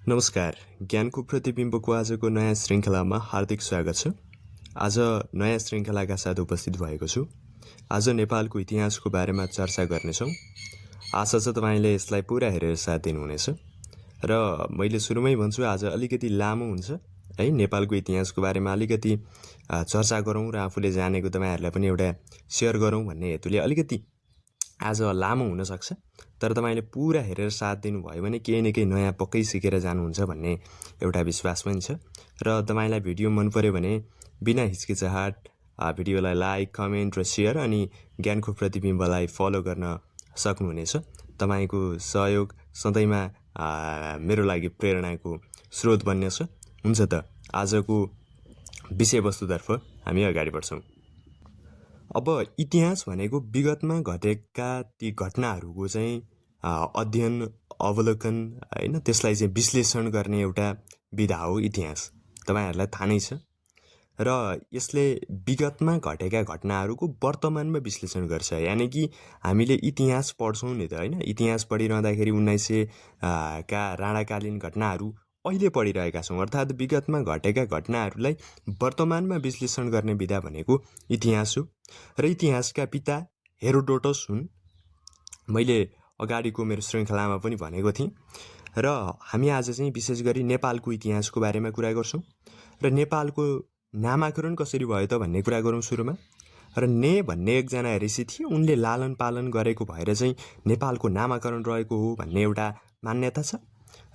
नमस्कार, ज्ञानको प्रतिबिम्बको आजको नयाँ श्रृङ्खलामा हार्दिक स्वागत छ। आज नयाँ श्रृङ्खलाका साथ उपस्थित भएको छु। आज नेपालको इतिहासको बारेमा चर्चा गर्नेछौँ। आशा छ तपाईँले यसलाई पुरा हेरेर साथ दिनुहुनेछ। र मैले सुरुमै भन्छु, आज अलिकति लामो हुन्छ है। नेपालको इतिहासको बारेमा अलिकति चर्चा गरौँ र आफूले जानेको तपाईँहरूलाई पनि एउटा सेयर गरौँ भन्ने हेतुले अलिकति आज लामो हुनसक्छ। तर तपाईँले पुरा हेरेर साथ दिनुभयो भने केही न केही नयाँ पक्कै सिकेर जानुहुन्छ भन्ने एउटा विश्वास पनि छ। र तपाईँलाई भिडियो मन पर्यो भने बिना हिचकिचाहट भिडियोलाई लाइक, कमेन्ट र सेयर अनि ज्ञानको प्रतिबिम्बलाई फलो गर्न सक्नुहुनेछ। तपाईँको सहयोग सधैँमा मेरो लागि प्रेरणाको स्रोत बन्नेछ। हुन्छ त आजको विषयवस्तुतर्फ हामी अगाडि बढ्छौँ। अब इतिहास भनेको विगतमा घटेका ती घटनाहरूको चाहिँ अध्ययन, अवलोकन होइन, त्यसलाई चाहिँ विश्लेषण गर्ने एउटा विधा हो इतिहास। तपाईँहरूलाई थाहा नै छ। र यसले विगतमा घटेका घटनाहरूको वर्तमानमा विश्लेषण गर्छ। यानि कि हामीले इतिहास पढ्छौँ नि त होइन। इतिहास पढिरहँदाखेरि 1900 का राणाकालीन घटनाहरू अहिले पढिरहेका छौँ। अर्थात् विगतमा घटेका घटनाहरूलाई वर्तमानमा विश्लेषण गर्ने विधा भनेको इतिहास हो। र इतिहासका पिता हेरोडोटस हुन्। मैले अगाडिको मेरो श्रृङ्खलामा पनि भनेको थिएँ। र हामी आज चाहिँ विशेष गरी नेपालको इतिहासको बारेमा कुरा गर्छौँ। र नेपालको नामाकरण कसरी भयो त भन्ने कुरा गरौँ सुरुमा। र ने भन्ने एकजना ऋषि थिए, उनले लालन पालन गरेको भएर चाहिँ नेपालको नामाकरण रहेको हो भन्ने एउटा मान्यता छ।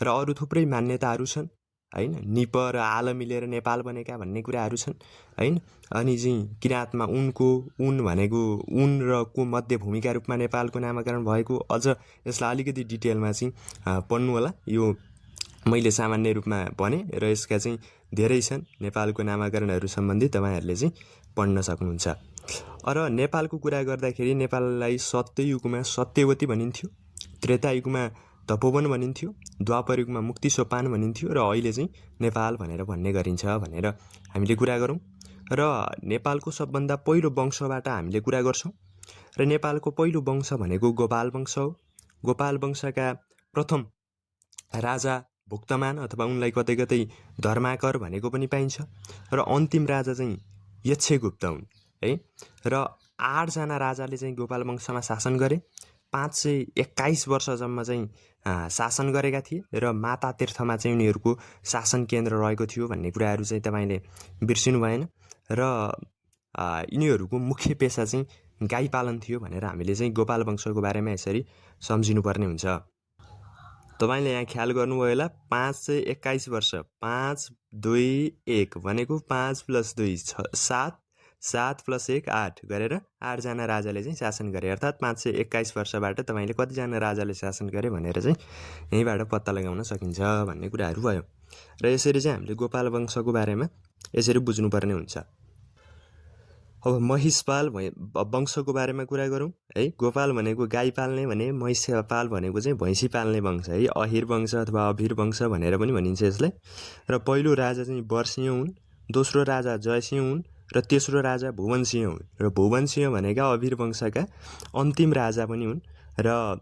र अरू थुप्रै मान्यताहरू छन् होइन। निप र आल मिलेर नेपाल बनेका भन्ने कुराहरू छन् होइन। अनि चाहिँ किराँतमा उन भनेको उन र को मध्य भूमिका रूपमा नेपालको नामाकरण भएको। अझ यसलाई अलिकति डिटेलमा चाहिँ पढ्नु होला। यो मैले सामान्य रूपमा भने र यसका चाहिँ धेरै छन् नेपालको नामाकरणहरू सम्बन्धी, तपाईँहरूले चाहिँ पढ्न सक्नुहुन्छ। र नेपालको कुरा गर्दाखेरि नेपाललाई सत्ययुगमा सत्यवती भनिन्थ्यो, त्रेतायुगमा तपोवन भनिन्थ्यो, द्वापर युगमा मुक्ति सोपान भनिन्थ्यो र अहिले चाहिँ नेपाल भनेर भन्ने गरिन्छ भनेर हामीले कुरा गरौँ। र नेपालको सबभन्दा पहिलो वंशबाट हामीले कुरा गर्छौँ। र नेपालको पहिलो वंश भनेको गोपाल वंश हो। गोपाल वंशका प्रथम राजा भुक्तमान अथवा उनलाई कतै कतै धर्माकर भनेको पनि पाइन्छ। र अन्तिम राजा चाहिँ यक्षगुप्त हुन् है। र 8 जना राजाले चाहिँ गोपाल वंशमा शासन गरे। 521 वर्षसम्म चाहिँ शासन गरेका थिए। र माता तीर्थमा चाहिँ उनीहरूको शासन केन्द्र रहेको थियो भन्ने कुराहरू चाहिँ तपाईँले बिर्सिनु भएन। र यिनीहरूको मुख्य पेसा चाहिँ गाई पालन थियो भनेर हामीले चाहिँ गोपाल वंशको बारेमा यसरी सम्झिनुपर्ने हुन्छ। तपाईँले यहाँ ख्याल गर्नुभयो होला, 521 वर्ष, 5, 2, 1 भनेको 5 + 2 = 7, 7 + 1 8 गरेर 8 जना राजाले चाहिँ शासन गरे। अर्थात् 521 वर्षबाट तपाईँले कतिजना राजाले शासन गरे भनेर चाहिँ यहीँबाट पत्ता लगाउन सकिन्छ भन्ने कुराहरू भयो। र यसरी चाहिँ हामीले गोपाल वंशको बारेमा यसरी बुझ्नुपर्ने हुन्छ। अब महिषपाल वंशको बारेमा कुरा गरौँ है। गोपाल भनेको गाई पाल्ने भने, महिषपाल भनेको चाहिँ भैँसी पाल्ने वंश है। अहिर वंश अथवा अभिर वंश भनेर पनि भनिन्छ यसलाई। र पहिलो राजा चाहिँ बरसिंह हुन्, दोस्रो राजा जयसिंह हुन् र तेस्रो राजा भुवनसिंह हुन्। र भुवनसिंह भनेका अभिर वंशका अन्तिम राजा पनि हुन्। र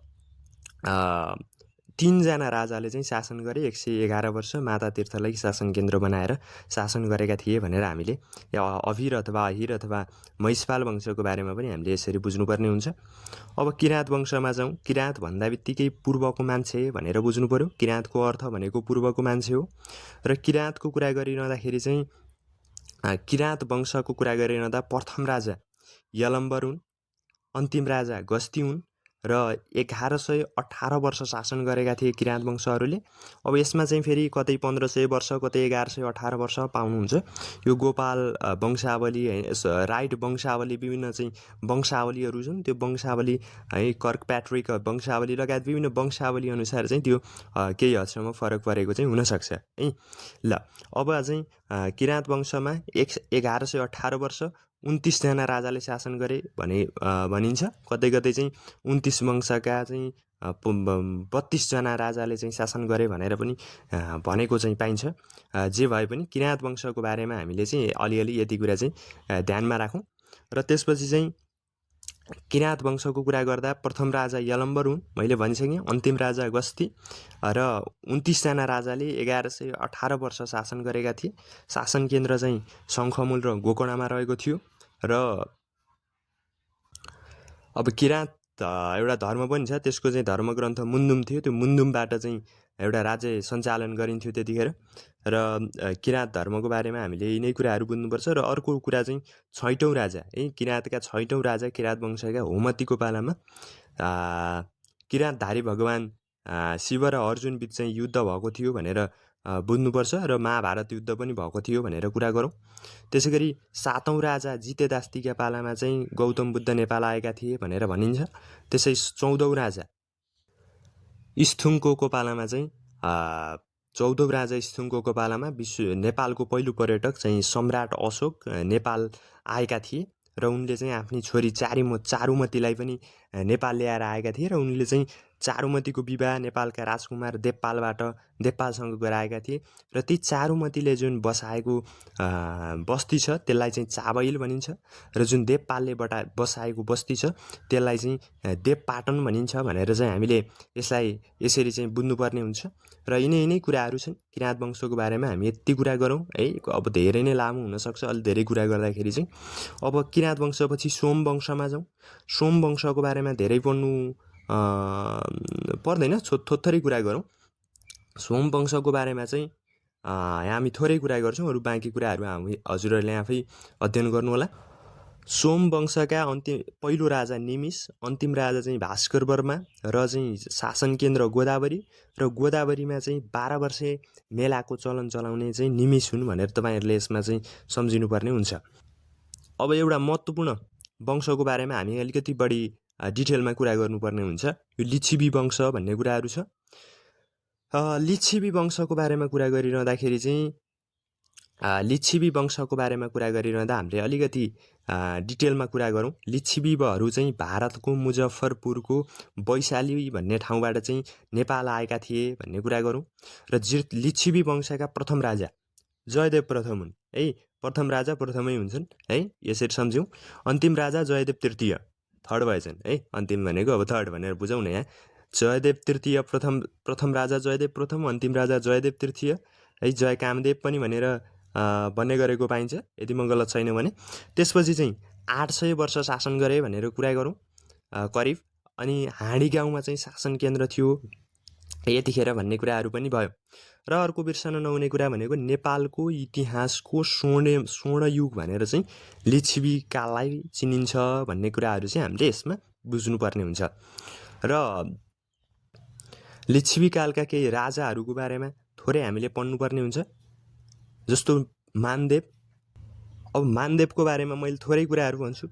3 जना राजाले चाहिँ शासन गरे। 111 वर्ष माता तीर्थलाई शासन केन्द्र बनाएर शासन गरेका थिए भनेर हामीले अभिर अथवा अहिर अथवा महिषपाल वंशको बारेमा पनि हामीले यसरी बुझ्नुपर्ने हुन्छ। अब किराँत वंशमा जाउँ। किराँत भन्दा बित्तिकै पूर्वको मान्छे भनेर बुझ्नु पर्यो। किराँतको अर्थ भनेको पूर्वको मान्छे हो। र किराँतको कुरा गरिरहँदाखेरि चाहिँ किराँत वंशको कुरा गरिरहँदा प्रथम राजा यलम्बर हुन्, अन्तिम राजा गस्ती हुन् र 1118 वर्ष शासन गरेका थिए किराँत वंशहरूले। अब यसमा चाहिँ फेरि कतै 1500 वर्ष, कतै 1118 वर्ष पाउनुहुन्छ। यो गोपाल वंशावली, राइट वंशावली, विभिन्न चाहिँ वंशावलीहरू छन्। त्यो वंशावली है, कर्कप्याट्रिक वंशावली लगायत विभिन्न वंशावली अनुसार चाहिँ त्यो केही हदसम्म फरक परेको चाहिँ हुनसक्छ है। ल अब चाहिँ किराँत वंशमा 1118 वर्ष 29 जना राजाले शासन गरे भनिन्छ। कतै कतै चाहिँ 29 वंशका चाहिँ 32 जना राजाले चाहिँ शासन गरे भनेर पनि भनेको चाहिँ पाइन्छ। जे भए पनि किराँत वंशको बारेमा हामीले चाहिँ अलिअलि यति कुरा चाहिँ ध्यानमा राखौँ। र त्यसपछि चाहिँ किराँत वंशको कुरा गर्दा प्रथम राजा यलम्बर हुन्, मैले भनिसकेँ। अन्तिम राजा गस्ती र 29 जना राजाले 1118 वर्ष शासन गरेका थिए। शासन केन्द्र चाहिँ शङ्खमूल र गोकर्णमा रहेको थियो। र अब किराँत एउटा धर्म पनि छ, त्यसको चाहिँ धर्मग्रन्थ मुन्दुम थियो। त्यो मुन्दुमबाट चाहिँ एउटा राज्य सञ्चालन गरिन्थ्यो त्यतिखेर। र किराँत धर्मको बारेमा हामीले यिनै कुराहरू बुझ्नुपर्छ। र अर्को कुरा चाहिँ छैटौँ राजा है, किराँतका छैटौँ राजा किराँत वंशका होमतीको पालामा किराँतधारी भगवान शिव र अर्जुन बिच चाहिँ युद्ध भएको थियो भनेर बुझ्नुपर्छ। र महाभारत युद्ध पनि भएको थियो भनेर कुरा गरौँ। त्यसै गरी 7औँ राजा जितेदास्तीका पालामा चाहिँ गौतम बुद्ध नेपाल आएका थिए भनेर भनिन्छ। त्यसै 14औँ राजा स्थुङ्कोको पालामा चाहिँ 14औँ राजा स्थुङ्कोको पालामा नेपालको पहिलो पर्यटक चाहिँ सम्राट अशोक नेपाल आएका थिए। र उनले चाहिँ आफ्नी छोरी चारुमतीलाई पनि नेपाल ल्याएर आएका थिए। र उनले चाहिँ चारुमतीको विवाह नेपालका राजकुमार देवपालसँग गराएका थिए। र ती चारुमतीले जुन बसाएको बस्ती छ त्यसलाई चाहिँ चाबैल भनिन्छ। र जुन देवपालले बसाएको बस्ती छ त्यसलाई चाहिँ देवपाटन भनिन्छ भनेर चाहिँ हामीले यसलाई यसरी चाहिँ बुझ्नुपर्ने हुन्छ। र यिनै कुराहरू छन् किराँत वंशको बारेमा। हामी यति कुरा गरौँ है, अब धेरै नै लामो हुनसक्छ अलि धेरै कुरा गर्दाखेरि चाहिँ। अब किराँत वंशपछि सोम वंशमा जाउँ। सोम वंशको बारेमा धेरै पढ्नु पर्दैन, थोरै कुरा गरौँ। सोम वंशको बारेमा चाहिँ हामी थोरै कुरा गर्छौँ, अरू बाँकी कुराहरू हजुरहरूले आफै अध्ययन गर्नुहोला। सोम वंशका पहिलो राजा निमिष, अन्तिम राजा चाहिँ भास्कर वर्मा र चाहिँ शासन केन्द्र गोदावरी। र गोदावरीमा चाहिँ 12 वर्षे मेलाको चलन चलाउने चाहिँ निमिष हुन् भनेर तपाईँहरूले यसमा चाहिँ सम्झिनुपर्ने हुन्छ। अब एउटा महत्त्वपूर्ण वंशको बारेमा हामी अलिकति बढी डिटेलमा कुरा गर्नुपर्ने हुन्छ। यो लिच्छवी वंश भन्ने कुराहरू छ। लिच्छवी वंशको बारेमा कुरा गरिरहँदाखेरि चाहिँ लिच्छवी वंशको बारेमा कुरा गरिरहँदा हामीले अलिकति डिटेलमा कुरा गरौँ। लिच्छवीहरू चाहिँ भारतको मुजफ्फरपुरको वैशाली भन्ने ठाउँबाट चाहिँ नेपाल आएका थिए भन्ने कुरा गरौँ। र लिच्छवी वंशका प्रथम राजा जयदेव प्रथम हुन् है। प्रथम राजा प्रथमै हुन्छन् है, यसरी सम्झौँ। अन्तिम राजा जयदेव तृतीय, थर्ड भएछन् है। अन्तिम भनेको अब थर्ड भनेर बुझौँ न यहाँ। जयदेव तृतीय प्रथम राजा जयदेव प्रथम, अन्तिम राजा जयदेव तृतीय है। जय कामदेव पनि भनेर भन्ने गरेको पाइन्छ यदि म गलत छैन भने। त्यसपछि चाहिँ 800 वर्ष शासन गरे भनेर कुरा गरौँ करिब। अनि हाँडी गाउँमा चाहिँ शासन केन्द्र थियो यतिखेर भन्ने कुराहरू पनि भयो। र अर्को बिर्सन नहुने कुरा भनेको नेपालको इतिहासको स्वर्ण युग भनेर चाहिँ लिच्छवी काललाई चिनिन्छ भन्ने कुराहरू चाहिँ हामीले यसमा बुझ्नुपर्ने हुन्छ। र लिच्छवी कालका केही राजाहरूको बारेमा थोरै हामीले पढ्नुपर्ने हुन्छ, जस्तो मानदेव। अब मानदेवको बारेमा मैले थोरै कुराहरू भन्छु।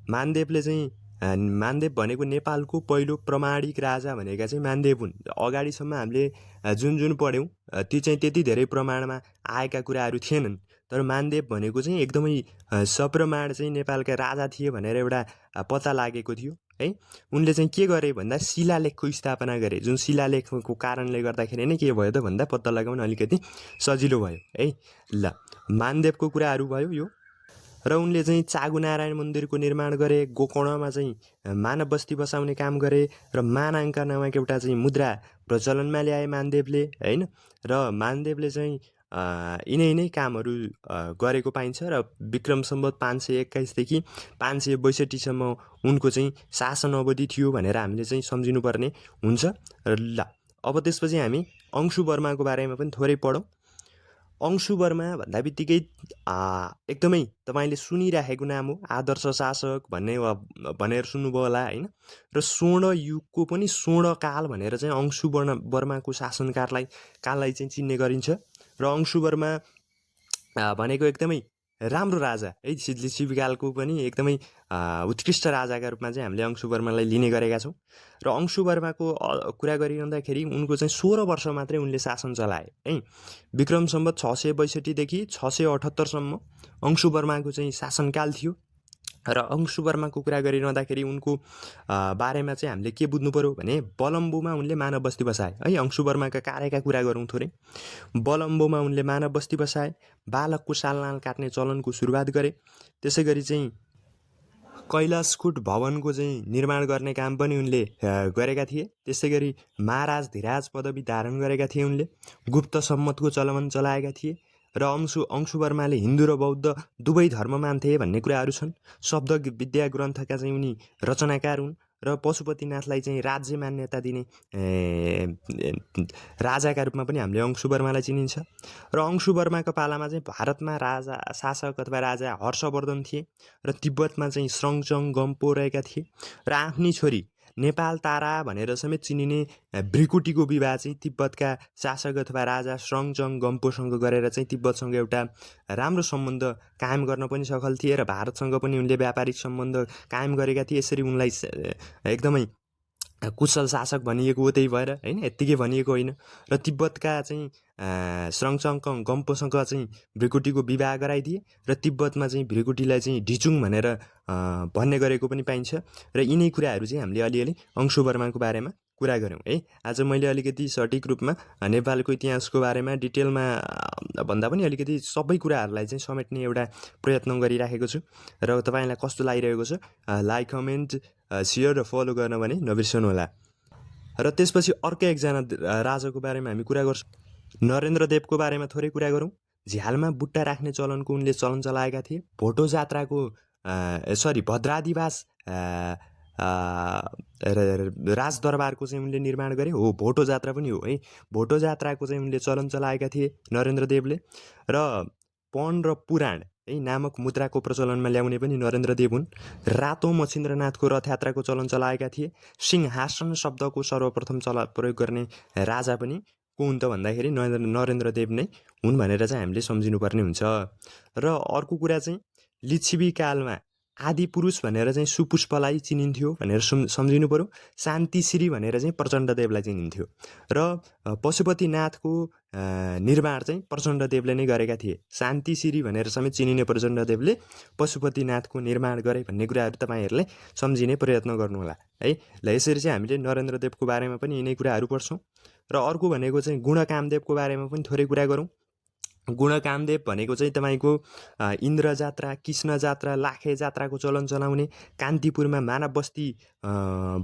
मानदेव भनेको नेपालको पहिलो प्रमाणिक राजा भनेका चाहिँ मानदेव हुन्। अगाडिसम्म हामीले जुन पढ्यौँ ती चाहिँ त्यति धेरै प्रमाणमा आएका कुराहरू थिएनन्। तर मानदेव भनेको चाहिँ एकदमै सप्रमाण चाहिँ नेपालका राजा थिए भनेर एउटा पत्ता लागेको थियो है। उनले चाहिँ के गरे भन्दा शिलालेखको स्थापना गरे। जुन शिलालेखको कारणले गर्दाखेरि नै के भयो त भन्दा पत्ता लगाउन अलिकति सजिलो भयो है। ल, मानदेवको कुराहरू भयो यो। र उनले चाहिँ चागुनारायण मन्दिरको निर्माण गरे। गोकर्णमा चाहिँ मानव बस्ती बसाउने काम गरे। र मानाङ्क नामक एउटा चाहिँ मुद्रा प्रचलनमा ल्याए मानदेवले होइन। र मानदेवले चाहिँ यिनै कामहरू गरेको पाइन्छ। र विक्रम सम्वत 521 देखि 562सम्म उनको चाहिँ शासन अवधि थियो भनेर हामीले चाहिँ सम्झिनुपर्ने हुन्छ। ल, अब त्यसपछि हामी अंशु वर्माको बारेमा पनि थोरै पढौँ। अंशु वर्मा भन्दा बित्तिकै एकदमै तपाईँले सुनिराखेको नाम हो, आदर्श शासक भनेर सुन्नुभयो होला होइन। र स्वर्ण युगको पनि स्वर्णकाल भनेर चाहिँ अंशु वर्माको शासनकाललाई चाहिँ चिन्ने गरिन्छ। र अंशु वर्मा भनेको एकदमै राम्रो राजा है। लिच्छवी कालको पनि एकदमै उत्कृष्ट राजाका रूपमा चाहिँ हामीले अंशु वर्मालाई लिने गरेका छौँ। र अंशु वर्माको कुरा गरिरहँदाखेरि उनको चाहिँ 16 वर्ष मात्रै उनले शासन चलाए है। विक्रम सम्वत 662 देखि 678सम्म अंशु वर्माको चाहिँ शासनकाल थियो। र अंशु वर्माको कुरा गरिरहँदाखेरि उनको बारेमा चाहिँ हामीले के बुझ्नु पर्यो भने बलम्बुमा उनले मानव बस्ती बसाए है। अंशु वर्माका कार्यका कुरा गरौँ थोरै। बलम्बुमा उनले मानव बस्ती बसाए। बालकको सालनाल काट्ने चलनको सुरुवात गरे। त्यसै गरी चाहिँ कैलाशकूट भवनको चाहिँ निर्माण गर्ने काम पनि उनले गरेका थिए। त्यसै गरी महाराज धिराज पदवी धारण गरेका थिए उनले। गुप्त सम्मतको चलन चलाएका थिए र अंशुवर्माले हिन्दू र बौद्ध दुवै धर्म मान्थे भन्ने कुराहरू छन्। शब्द विद्या ग्रन्थका चाहिँ उनी रचनाकार हुन् र पशुपतिनाथलाई चाहिँ राज्य मान्यता दिने राजाका रूपमा पनि हामीले अंशुवर्मालाई चिनिन्छ। र अंशुवर्माको पालामा चाहिँ भारतमा राजा शासक अथवा राजा हर्षवर्धन थिए र तिब्बतमा चाहिँ स्रङचङ गम्पो रहेका थिए र आफ्नी छोरी नेपाल तारा भनेर समेत चिनिने भ्रिकुटीको विवाह चाहिँ तिब्बतका शासक अथवा राजा स्रङचङ गम्पोसँग गरेर चाहिँ तिब्बतसँग एउटा राम्रो सम्बन्ध कायम गर्न पनि सफल थिए र भारतसँग पनि उनले व्यापारिक सम्बन्ध कायम गरेका थिए। यसरी उनलाई एकदमै कुशल शासक भनिएको हो, त्यही भएर होइन, यत्तिकै भनिएको होइन। र तिब्बतका चाहिँ स्रङचङ गम्पोसँग चाहिँ भ्रिकुटीको विवाह गराइदिए र तिब्बतमा चाहिँ भ्रिकुटीलाई चाहिँ ढिचुङ भनेर भन्ने गरेको पनि पाइन्छ। र यिनै कुराहरू चाहिँ हामीले अलिअलि अंशुवर्माको बारेमा कुरा गऱ्यौँ है। आज मैले अलिकति सठिक रूपमा नेपालको इतिहासको बारेमा डिटेलमा भन्दा पनि अलिकति सबै कुराहरूलाई चाहिँ समेट्ने एउटा प्रयत्न गरिराखेको छु र तपाईँलाई कस्तो लागिरहेको छ लाइक, कमेन्ट, सेयर र फलो गर्न भने नबिर्सनु होला। र त्यसपछि अर्कै एकजना राजाको बारेमा हामी कुरा गर्छौँ। नरेन्द्रदेवको बारेमा थोरै कुरा गरौँ। झ्यालमा बुट्टा राख्ने चलनको उनले चलन चलाएका थिए। भोटो जात्राको भद्रादिवास राजदरबारको चाहिँ उनले निर्माण गरे हो। भोटो जात्रा पनि हो है। भोटो जात्राको चाहिँ उनले चलन चलाएका थिए नरेन्द्रदेवले। र पण र पुराण है नामक मुद्राको प्रचलनमा ल्याउने पनि नरेन्द्रदेव हुन्। रातो मच्छिन्द्रनाथको रथयात्राको चलन चलाएका थिए। सिंहासन शब्दको सर्वप्रथम प्रयोग गर्ने राजा पनि को हुन् त भन्दाखेरि नरेन्द्रदेव नै हुन् भनेर चाहिँ हामीले सम्झिनुपर्ने हुन्छ। र अर्को कुरा चाहिँ लिच्छवी कालमा आदि पुरुष भनेर चाहिँ सुपुष्पलाई चिनिन्थ्यो भनेर सम्झिनु पर्यो। शान्तिश्री भनेर चाहिँ प्रचण्डदेवलाई चिनिन्थ्यो र पशुपतिनाथको निर्माण चाहिँ प्रचण्डदेवले नै गरेका थिए। शान्तिश्री भनेर समेत चिनिने प्रचण्डदेवले पशुपतिनाथको निर्माण गरे भन्ने कुराहरू तपाईँहरूले सम्झिने प्रयत्न गर्नुहोला है। ल यसरी चाहिँ हामीले नरेन्द्रदेवको बारेमा पनि यिनै कुराहरू पढ्छौँ। र अर्को भनेको चाहिँ गुणकामदेवको बारेमा पनि थोरै कुरा गरौँ। गुणकामदेव भनेको चाहिँ तपाईँको इन्द्र जात्रा, कृष्ण जात्रा, लाखे जात्राको चलन चलाउने, कान्तिपुरमा मानव बस्ती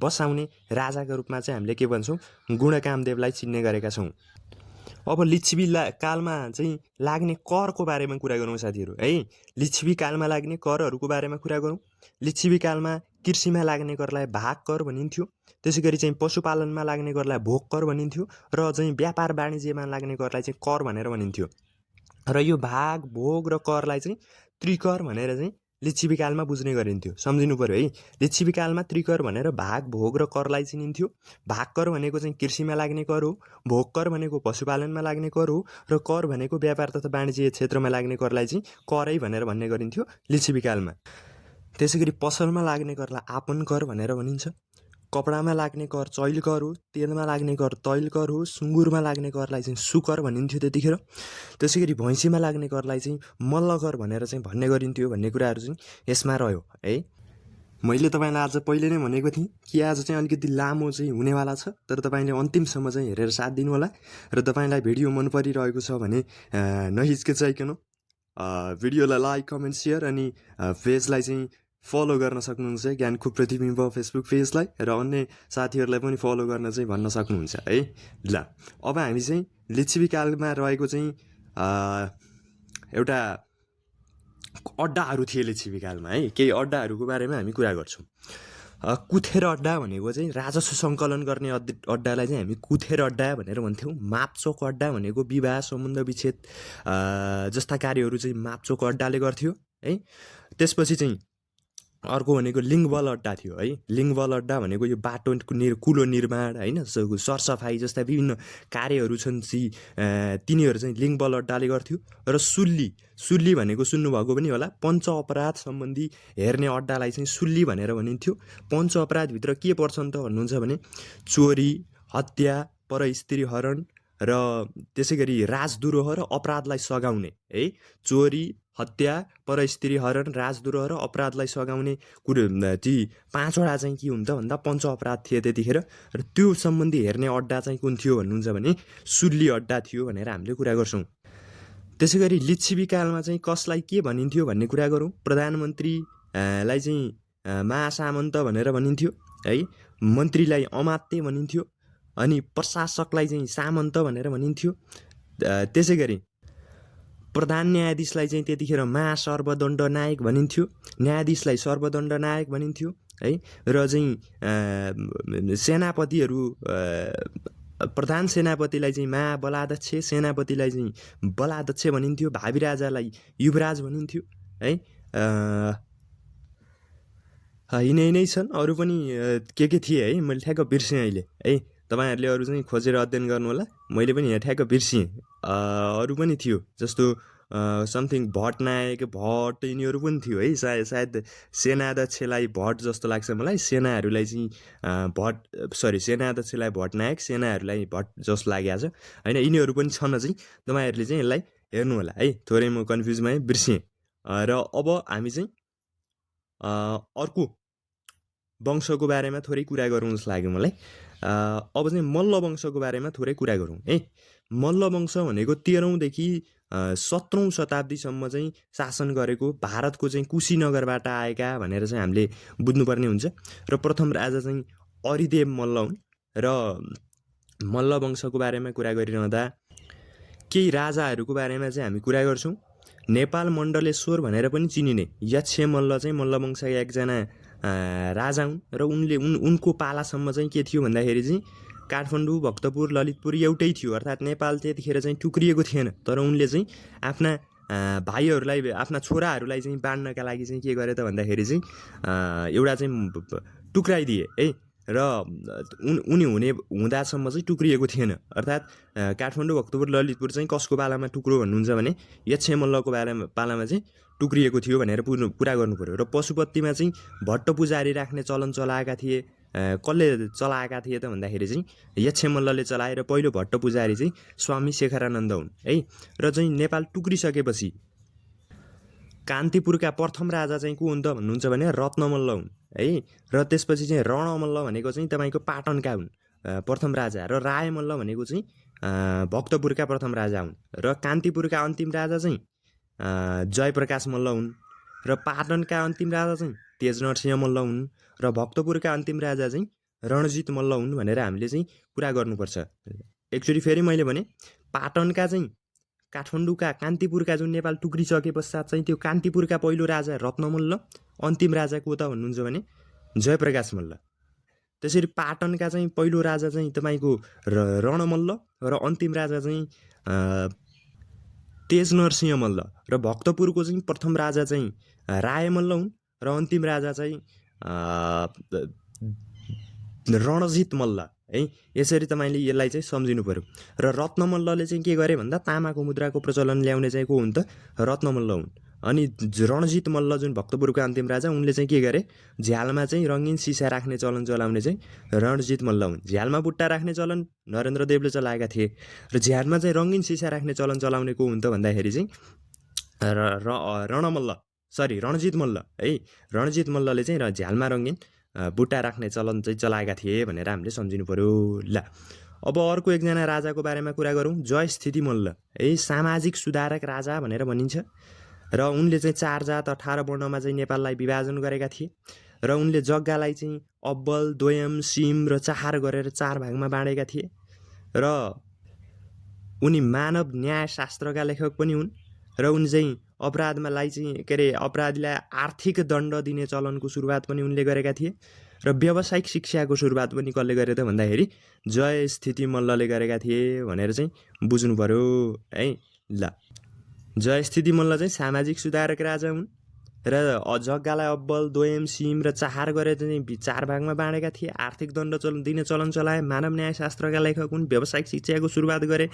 बसाउने राजाका रूपमा चाहिँ हामीले के भन्छौँ, गुणकामदेवलाई चिन्ने गरेका छौँ। अब लिच्छवी कालमा चाहिँ लाग्ने करको बारेमा कुरा गरौँ साथीहरू है। लिच्छवी कालमा लाग्ने करहरूको बारेमा कुरा गरौँ। लिच्छवी कालमा कृषिमा लाग्ने करलाई भाग कर भनिन्थ्यो। त्यसै गरी चाहिँ पशुपालनमा लाग्ने करलाई भोग कर भनिन्थ्यो र चाहिँ व्यापार वाणिज्यमा लाग्ने करलाई चाहिँ कर भनेर भनिन्थ्यो। र यो भाग, भोग र करलाई चाहिँ त्रिकर भनेर चाहिँ लिच्छवी कालमा बुझ्ने गरिन्थ्यो। सम्झिनु पर्यो है। लिच्छवी कालमा त्रिकर भनेर भाग, भोग र करलाई चिनिन्थ्यो। भाग कर भनेको चाहिँ कृषिमा लाग्ने कर हो, भोग कर भनेको पशुपालनमा लाग्ने कर हो र कर भनेको व्यापार तथा वाणिज्य क्षेत्रमा लाग्ने करलाई चाहिँ करै भनेर भन्ने गरिन्थ्यो लिच्छवी कालमा। त्यसै गरी पसलमा लाग्ने करलाई आपन कर भनेर भनिन्छ। कपडामा लाग्ने कर चैल कर हो, तेलमा लाग्ने कर तैल कर हो, सुँगुरमा लाग्ने करलाई चाहिँ सुकर भनिन्थ्यो त्यतिखेर। त्यसै गरी भैँसीमा लाग्ने करलाई चाहिँ मल्ल कर भनेर चाहिँ भन्ने गरिन्थ्यो भन्ने कुराहरू चाहिँ यसमा रह्यो है। मैले तपाईँलाई आज पहिले नै भनेको थिएँ कि आज चाहिँ अलिकति लामो चाहिँ हुनेवाला छ, तर तपाईँले अन्तिमसम्म चाहिँ हेरेर साथ दिनु होला। र तपाईँलाई भिडियो मन परिरहेको छ भने नहिचकिचाइकन भिडियोलाई लाइक, कमेन्ट, सेयर अनि पेजलाई चाहिँ फलो गर्न सक्नुहुन्छ, ज्ञानको प्रतिबिम्ब फेसबुक पेजलाई, र अन्य साथीहरूलाई पनि फलो गर्न चाहिँ भन्न सक्नुहुन्छ है। ल अब हामी चाहिँ लिच्छवी कालमा रहेको चाहिँ एउटा अड्डाहरू थिए लिच्छवी कालमा है। केही अड्डाहरूको बारेमा हामी कुरा गर्छौँ। कुथेर अड्डा भनेको चाहिँ राजस्व सङ्कलन गर्ने अड्डालाई चाहिँ हामी कुथेर अड्डा भनेर भन्थ्यौँ। मापचोक अड्डा भनेको विवाह, सम्बन्ध विच्छेद जस्ता कार्यहरू चाहिँ मापचोक अड्डाले गर्थ्यो है। त्यसपछि चाहिँ अर्को भनेको लिङ्गबल अड्डा थियो है। लिङ्गबल अड्डा भनेको यो बाटो कुलो निर्माण होइन, सरसफाइ जस्ता विभिन्न कार्यहरू छन् तिनीहरू चाहिँ लिङ्गबल अड्डाले गर्थ्यो। र सुल्ली भनेको सुन्नुभएको पनि होला, पञ्च अपराध सम्बन्धी हेर्ने अड्डालाई चाहिँ सुल्ली भनेर भनिन्थ्यो। पञ्च अपराधभित्र के पर्छन् त भन्नुहुन्छ भने चोरी, हत्या, परस्त्री हरण र त्यसै गरी राजद्रोह र अपराधलाई सघाउने है। चोरी, हत्या, परस्त्री हरण, राजद्रोह र अपराधलाई सघाउने कुरो ती पाँचवटा चाहिँ के हुन्छ भन्दा पञ्च अपराध थिए त्यतिखेर। र त्यो सम्बन्धी हेर्ने अड्डा चाहिँ कुन थियो भन्नुहुन्छ भने सुल्ली अड्डा थियो भनेर हामीले कुरा गर्छौँ। त्यसै गरी लिच्छवी कालमा चाहिँ कसलाई के भनिन्थ्यो भन्ने कुरा गरौँ। प्रधानमन्त्रीलाई चाहिँ महासामन्त भनेर भनिन्थ्यो है, मन्त्रीलाई अमात्य भनिन्थ्यो, अनि प्रशासकलाई चाहिँ सामन्त भनेर भनिन्थ्यो। त्यसै गरी प्रधान न्यायाधीशलाई चाहिँ त्यतिखेर महासर्वदण्ड नायक भनिन्थ्यो, न्यायाधीशलाई सर्वदण्ड नायक भनिन्थ्यो है। र चाहिँ सेनापतिहरू प्रधान सेनापतिलाई चाहिँ महाबलाध्यक्ष, सेनापतिलाई चाहिँ बलाध्यक्ष भनिन्थ्यो, भावी राजालाई युवराज भनिन्थ्यो है। यिनै छन्, अरू पनि के थिए है, मैले ठ्याक्क बिर्सेँ अहिले है। तपाईँहरूले अरू चाहिँ खोजेर अध्ययन गर्नु होला, मैले पनि यहाँ ठ्याक्क बिर्सेँ। अरू पनि थियो जस्तो समथिङ भट्टनायक, भट्ट, यिनीहरू पनि थियो है। सायद सेनाध्यक्षलाई भट्ट जस्तो लाग्छ मलाई, सेनाहरूलाई चाहिँ सेनाध्यक्षलाई भट्टनायक, सेनाहरूलाई भट्ट जस्तो लागेको छ होइन। यिनीहरू पनि छन् चाहिँ, तपाईँहरूले चाहिँ यसलाई हेर्नु होला है। थोरै म कन्फ्युजमा बिर्सेँ। र अब हामी चाहिँ अर्को वंशको बारेमा थोरै कुरा गरौँ जस्तो लाग्यो मलाई। अब चाहिँ मल्ल वंशको बारेमा थोरै कुरा गरौँ है। मल्ल वंश भनेको 13औँदेखि 17औँ शताब्दीसम्म चाहिँ शासन गरेको भारतको चाहिँ कुशीनगरबाट आएका भनेर चाहिँ हामीले बुझ्नुपर्ने हुन्छ। र प्रथम राजा चाहिँ अरिदेव मल्ल हुन्। र मल्ल वंशको बारेमा कुरा गरिरहँदा केही राजाहरूको बारेमा चाहिँ हामी कुरा गर्छौँ। नेपाल मण्डलेश्वर भनेर पनि चिनिने यक्ष मल्ल चाहिँ मल्ल वंशका एकजना राजा हुन्। र उनको पालासम्म चाहिँ के थियो भन्दाखेरि चाहिँ काठमाडौँ, भक्तपुर, ललितपुर एउटै थियो, अर्थात् नेपाल त्यतिखेर चाहिँ टुक्रिएको थिएन। तर उनले चाहिँ आफ्ना भाइहरूलाई, आफ्ना छोराहरूलाई चाहिँ बाँड्नका लागि चाहिँ के गरे त भन्दाखेरि चाहिँ एउटा चाहिँ टुक्राइदिए है। र उनी हुँदासम्म चाहिँ टुक्रिएको थिएन, अर्थात् काठमाडौँ, भक्तपुर, ललितपुर चाहिँ कसको पालामा टुक्रो भन्नुहुन्छ भने यक्ष मल्लको पालामा चाहिँ टुक्रिएको थियो भनेर कुरा गर्नु पर्यो। र पशुपतिमा चाहिँ भट्ट पुजारी राख्ने चलन चलाएका थिए। कसले चलाएका थिए त भन्दाखेरि चाहिँ यक्ष मल्लले चलाएर पहिलो भट्ट पुजारी चाहिँ स्वामी शेखरानन्द हुन् है। र चाहिँ नेपाल टुक्रिसकेपछि कान्तिपुरका प्रथम राजा चाहिँ को हुन् त भन्नुहुन्छ भने रत्नमल्ल हुन् है। र त्यसपछि चाहिँ रणमल्ल भनेको चाहिँ तपाईँको पाटनका हुन् प्रथम राजा। र रायमल्ल भनेको चाहिँ भक्तपुरका प्रथम राजा हुन्। र कान्तिपुरका अन्तिम राजा चाहिँ जयप्रकाश मल्ल हुन्। र पाटनका अन्तिम राजा चाहिँ तेजनरसिंह मल्ल हुन्। र भक्तपुरका अन्तिम राजा चाहिँ रणजित मल्ल हुन् भनेर हामीले चाहिँ कुरा गर्नुपर्छ। एक्चुअली फेरि मैले भने पाटनका चाहिँ काठमाडौँका, कान्तिपुरका जुन नेपाल टुक्रिसके पश्चात चाहिँ त्यो कान्तिपुरका पहिलो राजा रत्नमल्ल, अन्तिम राजा को त भन्नुहुन्छ भने जयप्रकाश मल्ल। त्यसरी पाटनका चाहिँ पहिलो राजा चाहिँ तपाईँको रणमल्ल, र अन्तिम राजा चाहिँ तेजनरसिंह मल्ल। र भक्तपुरको चाहिँ प्रथम राजा चाहिँ रायमल्ल हुन्। र अन्तिम राजा चाहिँ रणजित मल्ल है। यसरी तपाईँले यसलाई चाहिँ सम्झिनु पर्यो। र रत्नमल्लले चाहिँ के गरे भन्दा तामाको मुद्राको प्रचलन ल्याउने चाहिँ को हुन् त रत्नमल्ल हुन्। अनि रणजित मल्ल जुन भक्तपुरको अन्तिम राजा, उनले चाहिँ के गरे, झ्यालमा चाहिँ रङ्गीन सिसा राख्ने चलन चलाउने चाहिँ रणजित मल्ल हुन्। झ्यालमा बुट्टा राख्ने चलन नरेन्द्रदेवले चलाएका थिए। र झ्यालमा चाहिँ रङ्गीन सिसा राख्ने चलन चलाउने को हुन् त भन्दाखेरि चाहिँ रणजित मल्ल है। रणजित मल्लले चाहिँ झ्यालमा रङ्गीन बुट्टा राख्ने चलन चाहिँ चलाएका थिए भनेर हामीले सम्झिनु पर्यो। ल अब अर्को एकजना राजाको बारेमा कुरा गरौँ, जयस्थिति मल्ल है। सामाजिक सुधारक राजा भनेर भनिन्छ। र उनले चाहिँ 4 जात 18 वर्णमा चाहिँ नेपाललाई विभाजन गरेका थिए। र उनले जग्गालाई चाहिँ अब्बल, दोयम, सिम र चाहार गरेर 4 भागमा बाँडेका थिए। र उनी मानव न्यायशास्त्रका लेखक पनि हुन्। र उनी चाहिँ अपराधीलाई आर्थिक दण्ड दिने चलनको सुरुवात पनि उनले गरेका थिए। र व्यावसायिक शिक्षाको सुरुवात पनि कसले गरे त भन्दाखेरि जयस्थिति मल्लले गरेका थिए भनेर चाहिँ बुझ्नु पर्यो है। ल जयस्थिति मल्ल चाहिँ सामाजिक सुधारक राजा हुन्। र जग्गालाई अब्बल, दोयम, सिम र चाहार गरेर चाहिँ 4 भागमा बाँडेका थिए। आर्थिक दण्ड दिने चलन चलाए। मानव न्यायशास्त्रका लेखक हुन्। व्यावसायिक शिक्षाको सुरुवात गरे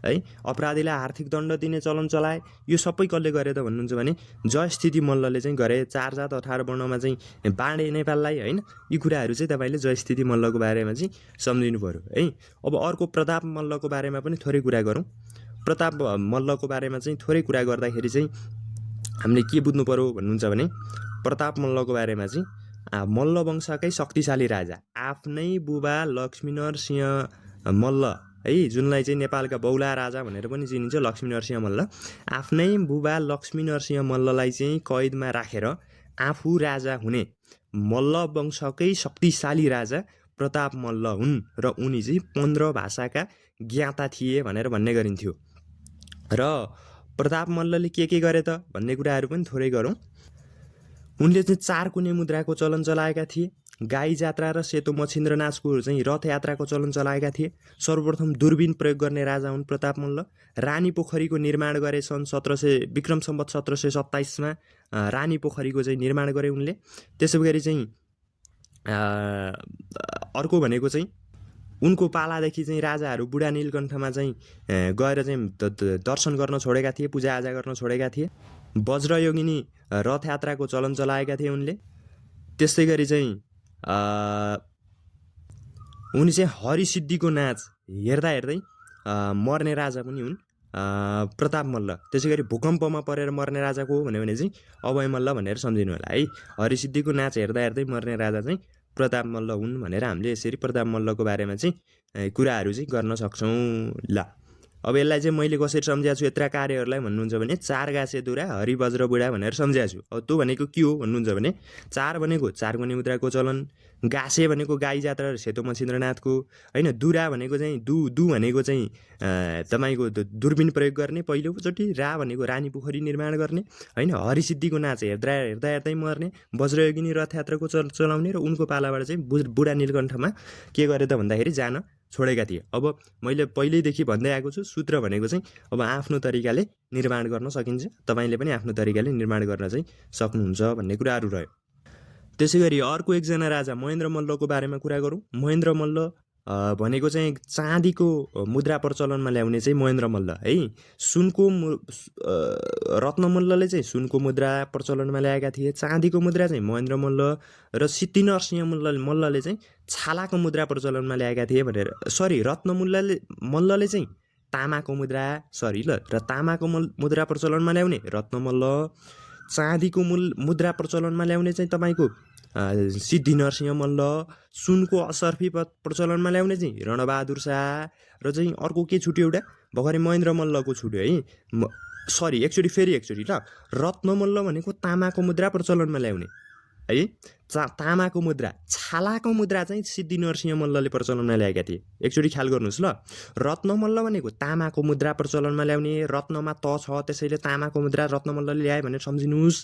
है। अपराधीलाई आर्थिक दण्ड दिने चलन चलाए। यो सबै कसले गरे त भन्नुहुन्छ भने जयस्थिति मल्लले चाहिँ गरे। 4 जात 18 वर्णमा चाहिँ बाँडे नेपाललाई होइन। यी कुराहरू चाहिँ तपाईँले जयस्थिति मल्लको बारेमा चाहिँ सम्झिनु पर्यो है। अब अर्को प्रताप मल्लको बारेमा पनि थोरै कुरा गरौँ। प्रताप मल्लको बारेमा चाहिँ थोरै कुरा गर्दाखेरि चाहिँ हामीले के बुझ्नु पर्यो भन्नुहुन्छ भने प्रताप मल्लको बारेमा चाहिँ मल्ल वंशकै शक्तिशाली राजा आफ्नै बुबा लक्ष्मीनरसिंह मल्ल है, जुनलाई चाहिँ नेपालका बौला राजा भनेर पनि चिनिन्छ, लक्ष्मीनरसिंह मल्ल, आफ्नै बुबा लक्ष्मीनरसिंह मल्ललाई चाहिँ कैदमा राखेर आफू राजा हुने मल्ल वंशकै शक्तिशाली राजा प्रताप मल्ल हुन् र उनी चाहिँ 15 भाषाका ज्ञाता थिए भनेर भन्ने गरिन्थ्यो। र प्रताप मल्लले के गरे त भन्ने कुराहरू पनि थोरै गरौँ। उनले चाहिँ 4 कुने मुद्राको चलन चलाएका थिए। गाई जात्रा र सेतो मच्छिन्द्रनाथको चाहिँ रथ यात्राको चलन चलाएका थिए। सर्वप्रथम दूरबीन प्रयोग गर्ने राजा हुन् प्रताप मल्ल। रानी पोखरीको निर्माण गरे सन् 1700 विक्रम सम्वत 1727मा रानी पोखरीको चाहिँ निर्माण गरे उनले। त्यसै गरी चाहिँ अर्को भनेको चाहिँ उनको पालादेखि चाहिँ राजाहरू बुढा नीलकण्ठमा चाहिँ गएर चाहिँ दर्शन गर्न छोडेका थिए, पूजाआजा गर्न छोडेका थिए। वज्रयोगिनी रथ यात्राको चलन चलाएका थिए उनले। त्यस्तै गरी चाहिँ उनी चाहिँ हरिसिद्धिको नाच हेर्दा हेर्दै मर्ने राजा पनि हुन् प्रताप मल्ल। त्यसै गरी भूकम्पमा परेर मर्ने राजा को हो भने चाहिँ अभय मल्ल भनेर सम्झिनु होला है। हरिसिद्धिको नाच हेर्दा हेर्दै मर्ने राजा चाहिँ प्रताप मल्ल हुन् भनेर हामीले यसरी प्रताप मल्लको बारेमा चाहिँ कुराहरू चाहिँ गर्न सक्छौँ। ल अब यसलाई चाहिँ मैले कसरी सम्झाएको छु यत्रा कार्यहरूलाई भन्नुहुन्छ भने 4 गासे दुरा हरिवज्र बुढा भनेर सम्झाएको छु। अब त्यो भनेको के हो भन्नुहुन्छ भने 4 भनेको 4 कुने मुद्राको चलन, गासे भनेको गाई जात्रा र सेतो मच्छिन्द्रनाथको हैन, दुरा भनेको चाहिँ दु भनेको चाहिँ तपाईको दूरबीन प्रयोग गर्ने पहिलोचोटि, रा भनेको रानी पोखरी निर्माण गर्ने हैन, हरिसिद्धिको नाच हेर्दा हेर्दै मर्ने, वज्रयोगिनी रथ यात्राको चलाउने र उनको पालाबाट चाहिँ बुढा नीलकण्ठमा के गरे त भन्दाखेरि जान छोडेका थिए। अब मैले पहिल्यैदेखि भन्दै आएको छु सूत्र भनेको चाहिँ अब आफ्नो तरिकाले निर्माण गर्न सकिन्छ, तपाईले पनि आफ्नो तरिकाले निर्माण गर्न चाहिँ सक्नुहुन्छ भन्ने कुराहरू रह्यो। त्यसै गरी अर्को एकजना राजा महेन्द्र मल्लको बारेमा कुरा गरौँ। महेन्द्र मल्ल भनेको चाहिँ चाँदीको मुद्रा प्रचलनमा ल्याउने चाहिँ महेन्द्र मल्ल है। सुनको रत्न मल्लले चाहिँ सुनको मुद्रा प्रचलनमा ल्याएका थिए। चाँदीको मुद्रा चाहिँ महेन्द्र मल्ल र सिद्धि नरसिंह मल्लले चाहिँ छालाको मुद्रा प्रचलनमा ल्याएका थिए भनेर, सरी रत्न मल्लले चाहिँ तामाको मुद्रा, सरी ल, र तामाको मुद्रा प्रचलनमा ल्याउने रत्न मल्ल, चाँदीको मुद्रा प्रचलनमा ल्याउने चाहिँ तपाईको सिद्धि नरसिंह मल्ल, सुनको असर्फी प्रचलनमा ल्याउने चाहिँ रणबहादुर शाह, र चाहिँ अर्को के छुट्यो एउटा भर्खरै महेन्द्र मल्लको छुट्यो है। सरी एकचोटि ल, रत्न मल्ल भनेको तामाको मुद्रा प्रचलनमा ल्याउने है। तामाको मुद्रा, छालाको मुद्रा चाहिँ सिद्धि नरसिंह मल्लले प्रचलनमा ल्याएका थिए। एकचोटि ख्याल गर्नुहोस् ल, रत्न मल्ल भनेको तामाको मुद्रा प्रचलनमा ल्याउने, रत्नमा त छ त्यसैले तामाको मुद्रा रत्न मल्लले ल्याए भनेर सम्झिनुहोस्।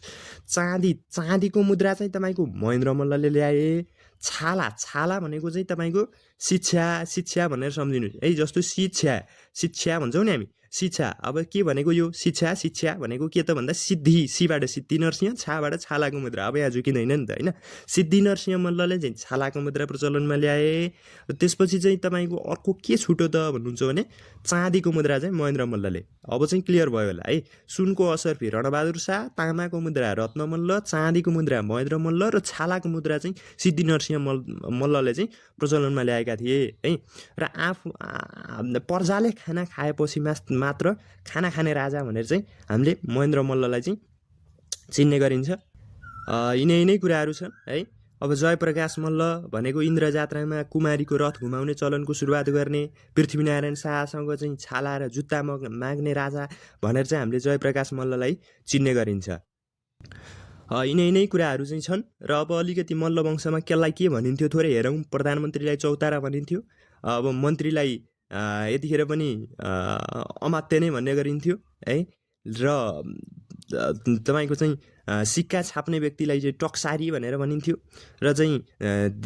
चाँदीको मुद्रा चाहिँ तपाईको महेन्द्र मल्लले ल्याए। छाला भनेको चाहिँ तपाईको शिक्षा भनेर सम्झिनुहोस् है। जस्तो शिक्षा भन्छौँ नि हामी, शिक्षा। अब के भनेको यो शिक्षा भनेको के त भन्दा सिद्धि, सीबाट सिद्धि नरसिंह, छाबाट छालाको मुद्रा। अब यहाँ झुकिँदैन नि त होइन। सिद्धि नरसिंह मल्लले चाहिँ छालाको मुद्रा प्रचलनमा ल्याए। त्यसपछि चाहिँ तपाईको अर्को के छुट्यो त भन्नुहुन्छ भने चाँदीको मुद्रा चाहिँ महेन्द्र मल्लले। अब चाहिँ क्लियर भयो होला है। सुनको असर्फी रणबहादुर शाह, तामाको मुद्रा रत्न मल्ल, चाँदीको मुद्रा महेन्द्र मल्ल र छालाको मुद्रा चाहिँ सिद्धि नरसिंह मल्लले चाहिँ प्रचलनमा ल्याएका थिए है। र प्रजाले खाना खाएपछि मात्र खाना खाने राजा भनेर चाहिँ हामीले महेन्द्र मल्ललाई चाहिँ चिन्ने गरिन्छ। यिनै कुराहरू छन् है। अब जयप्रकाश मल्ल भनेको इन्द्र जात्रामा कुमारीको रथ घुमाउने चलनको सुरुवात गर्ने, पृथ्वीनारायण शाहसँग चाहिँ छाला र जुत्ता माग्ने राजा भनेर चाहिँ हामीले जयप्रकाश मल्ललाई चिन्ने गरिन्छ। यिनै कुराहरू चाहिँ छन्। र अब अलिकति मल्ल वंशमा केलाई के भनिन्थ्यो थोरै हेरौँ। प्रधानमन्त्रीलाई चौतारा भनिन्थ्यो। अब मन्त्रीलाई यतिखेर पनि अमात्य नै भन्ने गरिन्थ्यो है। र तपाईको चाहिँ सिक्का छाप्ने व्यक्तिलाई चाहिँ टक्सारी भनेर भनिन्थ्यो। र चाहिँ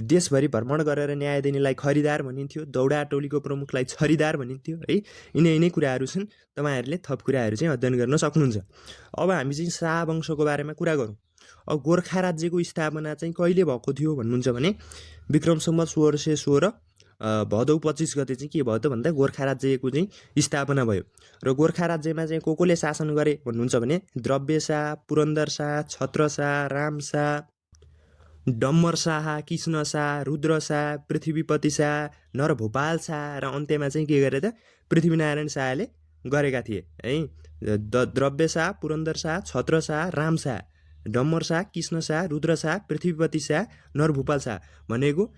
देशभरि भ्रमण गरेर न्याय दिनेलाई खरिदार भनिन्थ्यो। दौडा टोलीको प्रमुखलाई छरिदार भनिन्थ्यो है। यिनै कुराहरू छन्। तपाईहरुले थप कुराहरू चाहिँ अध्ययन गर्न सक्नुहुन्छ। अब हामी चाहिँ शाह वंशको बारेमा कुरा गरौँ। अब गोर्खा राज्यको स्थापना चाहिँ कहिले भएको थियो भन्नुहुन्छ भने विक्रम सम्वत 1616 भदौ 25 गते चाहिँ के भयो त भन्दा गोर्खा राज्यको चाहिँ स्थापना भयो। र गोर्खा राज्यमा चाहिँ कोले शासन गरे भन्नुहुन्छ भने द्रव्य शाह, पुरन्दर शाह, छत्र शाह, राम शाह, डम्बर शाह, कृष्ण शाह, रुद्र शाह, पृथ्वीपति शाह, नरभूपाल शाह र अन्त्यमा चाहिँ के गरे त पृथ्वीनारायण शाहले गरेका थिए है। द्रव्य शाह, पुरन्दर शाह, छत्र शाह, राम शाह, डम्बर शाह, कृष्ण शाह, रुद्र शाह, पृथ्वीपति शाह, नरभूपाल शाह भनेको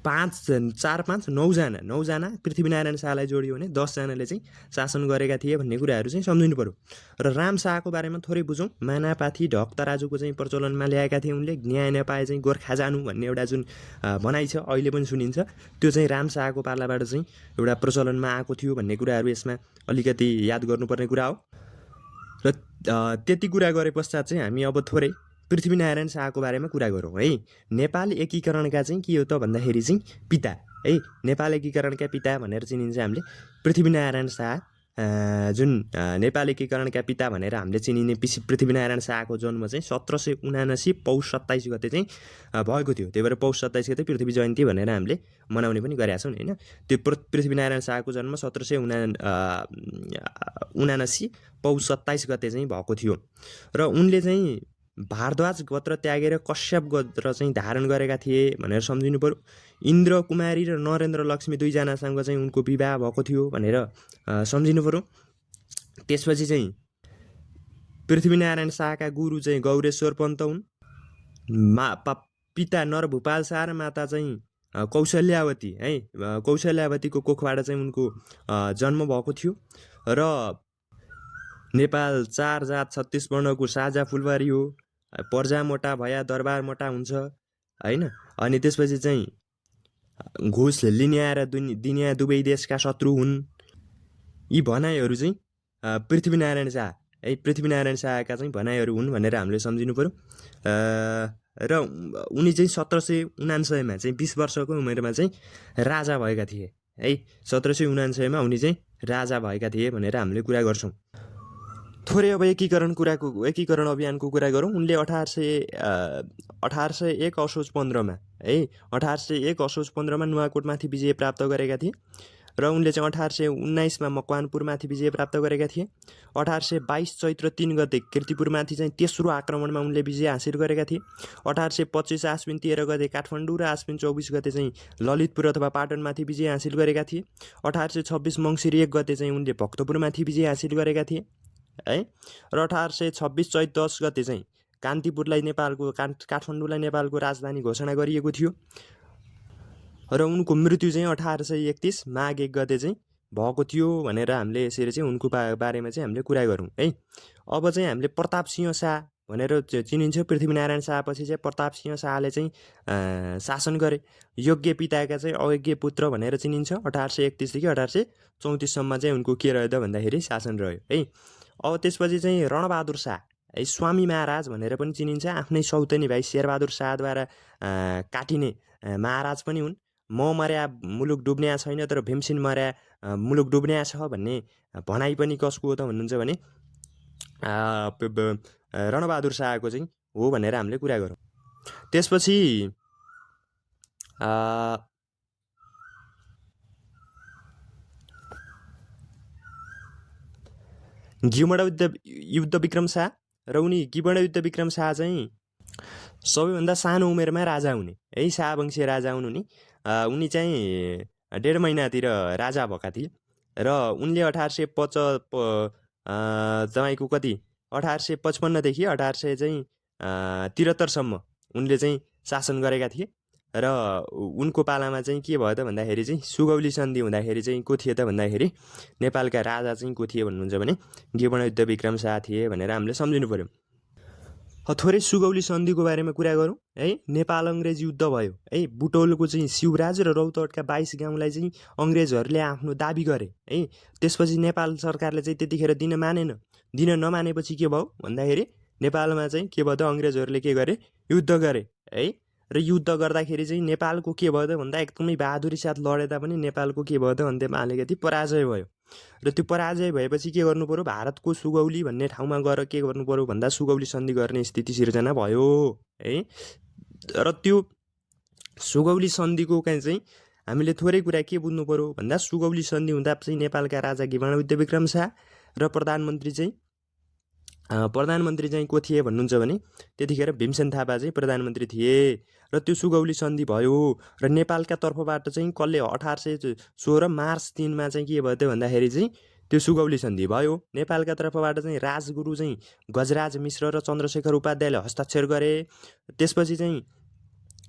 नौजना पृथ्वीनारायण शाहलाई जोडियो भने 10जनाले चाहिँ शासन गरेका थिए भन्ने कुराहरू चाहिँ सम्झिनु पर्यो। र राम शाहको बारेमा थोरै बुझौँ। मानापाथी ढक तराजुको चाहिँ प्रचलनमा ल्याएका थिए उनले। न्याय नपाए चाहिँ गोर्खा जानु भन्ने एउटा जुन भनाइ छ अहिले पनि सुनिन्छ, त्यो चाहिँ राम शाहको पालाबाट चाहिँ एउटा प्रचलनमा आएको थियो भन्ने कुराहरू यसमा अलिकति याद गर्नुपर्ने कुरा हो। र त्यति कुरा गरे पश्चात चाहिँ हामी अब थोरै पृथ्वीनारायण शाहको बारेमा कुरा गरौँ है। नेपाल एकीकरणका चाहिँ के हो त भन्दाखेरि चाहिँ पिता है, नेपाल एकीकरणका पिता भनेर चिनिन्छ हामीले पृथ्वीनारायण शाह। जुन नेपाल एकीकरणका पिता भनेर हामीले चिनिने पृथ्वीनारायण शाहको जन्म चाहिँ 1779 पौष 27 गते चाहिँ भएको थियो। त्यही भएर पौष 27 गते पृथ्वी जयन्ती भनेर हामीले मनाउने पनि गरेका छौँ होइन। त्यो पृथ्वीनारायण शाहको जन्म 1779 पौष 27 गते चाहिँ भएको थियो। र उनले चाहिँ भारद्वाज गोत्र त्यागेर कश्यप गोत्र चाहिँ धारण गरेका थिए भनेर सम्झिनु पर्यो। इन्द्र कुमारी र नरेन्द्र लक्ष्मी दुईजनासँग चाहिँ उनको विवाह भएको थियो भनेर सम्झिनु पर्यो। त्यसपछि चाहिँ पृथ्वीनारायण शाहका गुरु चाहिँ गौरेश्वर पन्त हुन्। पिता नरभूपाल शाह र माता चाहिँ कौशल्यावती है। कौशल्यावतीको कोखबाट चाहिँ उनको जन्म भएको थियो। र नेपाल 4 जात 36 वर्णको साझा फुलबारी हो। पर्जा मोटा भया दरबार मोटा हुन्छ होइन। अनि त्यसपछि चाहिँ घुस लिनिया र दिनिया दुवै देशका शत्रु हुन्। यी भनाइहरू चाहिँ पृथ्वीनारायण शाह है, पृथ्वीनारायण शाहका चाहिँ भनाइहरू हुन् भनेर हामीले सम्झिनु पर्यो। र उनी चाहिँ 1799 चाहिँ 20 वर्षको उमेरमा चाहिँ राजा भएका थिए है। 1799 उनी चाहिँ राजा भएका थिए भनेर हामीले कुरा गर्छौँ। थोरै अब एकीकरण अभियानको कुरा गरौँ। उनले 1801 असोज 15 है, 1801 असोज 15 नुवाकोटमाथि विजय प्राप्त गरेका थिए। र उनले चाहिँ 1819 मकवानपुरमाथि विजय प्राप्त गरेका थिए। 1822 चैत्र 3 गते कीर्तिपुरमाथि चाहिँ तेस्रो आक्रमणमा उनले विजय हासिल गरेका थिए। 1825 आश्विन 13 गते काठमाडौँ र आश्विन 24 गते चाहिँ ललितपुर अथवा पाटनमाथि विजय हासिल गरेका थिए। 1826 मङ्सिर 1 गते चाहिँ उनले भक्तपुरमाथि विजय हासिल गरेका थिए है। र 1826 चैत 10 गते चाहिँ कान्तिपुरलाई काठमाडौँलाई नेपालको राजधानी घोषणा गरिएको थियो। र उनको मृत्यु चाहिँ 1831 माघ 1 गते चाहिँ भएको थियो भनेर हामीले यसरी चाहिँ उनको बारेमा चाहिँ हामीले कुरा गरौँ है। अब चाहिँ हामीले प्रताप सिंह शाह भनेर चिनिन्छ। पृथ्वीनारायण शाहपछि चाहिँ प्रताप सिंह शाहले चाहिँ शासन गरे। योग्य पिताका चाहिँ अयोग्य पुत्र भनेर चिनिन्छ। 1831 देखि 1834 सम्म चाहिँ उनको के रह्यो त भन्दाखेरि शासन रह्यो है। अब त्यसपछि चाहिँ रणबहादुर शाह है, स्वामी महाराज भनेर पनि चिनिन्छ। आफ्नै सौतेनी भाइ शेरबहादुर शाहद्वारा काटिने महाराज पनि हुन्। म मर्या मुलुक डुब्ने छैन तर भीमसेन मर्या मुलुक डुब्ने छ भन्ने भनाइ पनि कसको हो त भन्नुहुन्छ भने रणबहादुर शाहको चाहिँ हो भनेर हामीले कुरा गरौँ। त्यसपछि गिबड युद्ध विक्रम शाह र उनी गिबड युद्ध विक्रम शाह चाहिँ सबैभन्दा सानो उमेरमा राजा हुने है, शाहवंशीय राजा हुन् उनी। उनी चाहिँ 1.5 महिनातिर राजा भएका थिए। र उनले 1855 देखि 1873 सम्म उनले चाहिँ शासन गरेका थिए। र उनको पालामा चाहिँ के भयो त भन्दाखेरि चाहिँ सुगौली सन्धि हुँदाखेरि चाहिँ को थिए त भन्दाखेरि नेपालका राजा चाहिँ को थिए भन्नुहुन्छ भने गिबड युद्ध विक्रम शाह थिए भनेर हामीले सम्झिनु पर्यो। थोरै सुगौली सन्धिको बारेमा कुरा गरौँ है। नेपाल अङ्ग्रेज युद्ध भयो है। बुटौलको चाहिँ शिवराज र रौतहटका 22 गाउँलाई चाहिँ अङ्ग्रेजहरूले आफ्नो दाबी गरे है। त्यसपछि नेपाल सरकारले चाहिँ त्यतिखेर दिन नमानेपछि के भयो भन्दाखेरि नेपालमा चाहिँ के भयो त अङ्ग्रेजहरूले के गरे, युद्ध गरे है। र युद्ध गर्दाखेरि चाहिँ नेपालको के भयो त भन्दा एकदमै बहादुरी साथ लडे तापनि नेपालको के भयो त अन्त्यमा अलिकति पराजय भयो। र त्यो पराजय भएपछि के गर्नु पर्यो, भारतको सुगौली भन्ने ठाउँमा गएर के गर्नु पर्यो भन्दा सुगौली सन्धि गर्ने स्थिति सिर्जना भयो है। र त्यो सुगौली सन्धिको चाहिँ हामीले थोरै कुरा के बुझ्नु पर्यो भन्दा सुगौली सन्धि हुँदा चाहिँ नेपालका राजा गिबड युद्ध विक्रम शाह र प्रधानमन्त्री चाहिँ को थिए भन्नुहुन्छ भने त्यतिखेर भीमसेन थापा चाहिँ प्रधानमन्त्री थिए। र त्यो सुगौली सन्धि भयो। र नेपालका तर्फबाट चाहिँ कसले 1816 मार्च 3 चाहिँ के भयो त भन्दाखेरि चाहिँ त्यो सुगौली सन्धि भयो। नेपालका तर्फबाट चाहिँ राजगुरु चाहिँ गजराज मिश्र र चन्द्रशेखर उपाध्यायले हस्ताक्षर गरे। त्यसपछि चाहिँ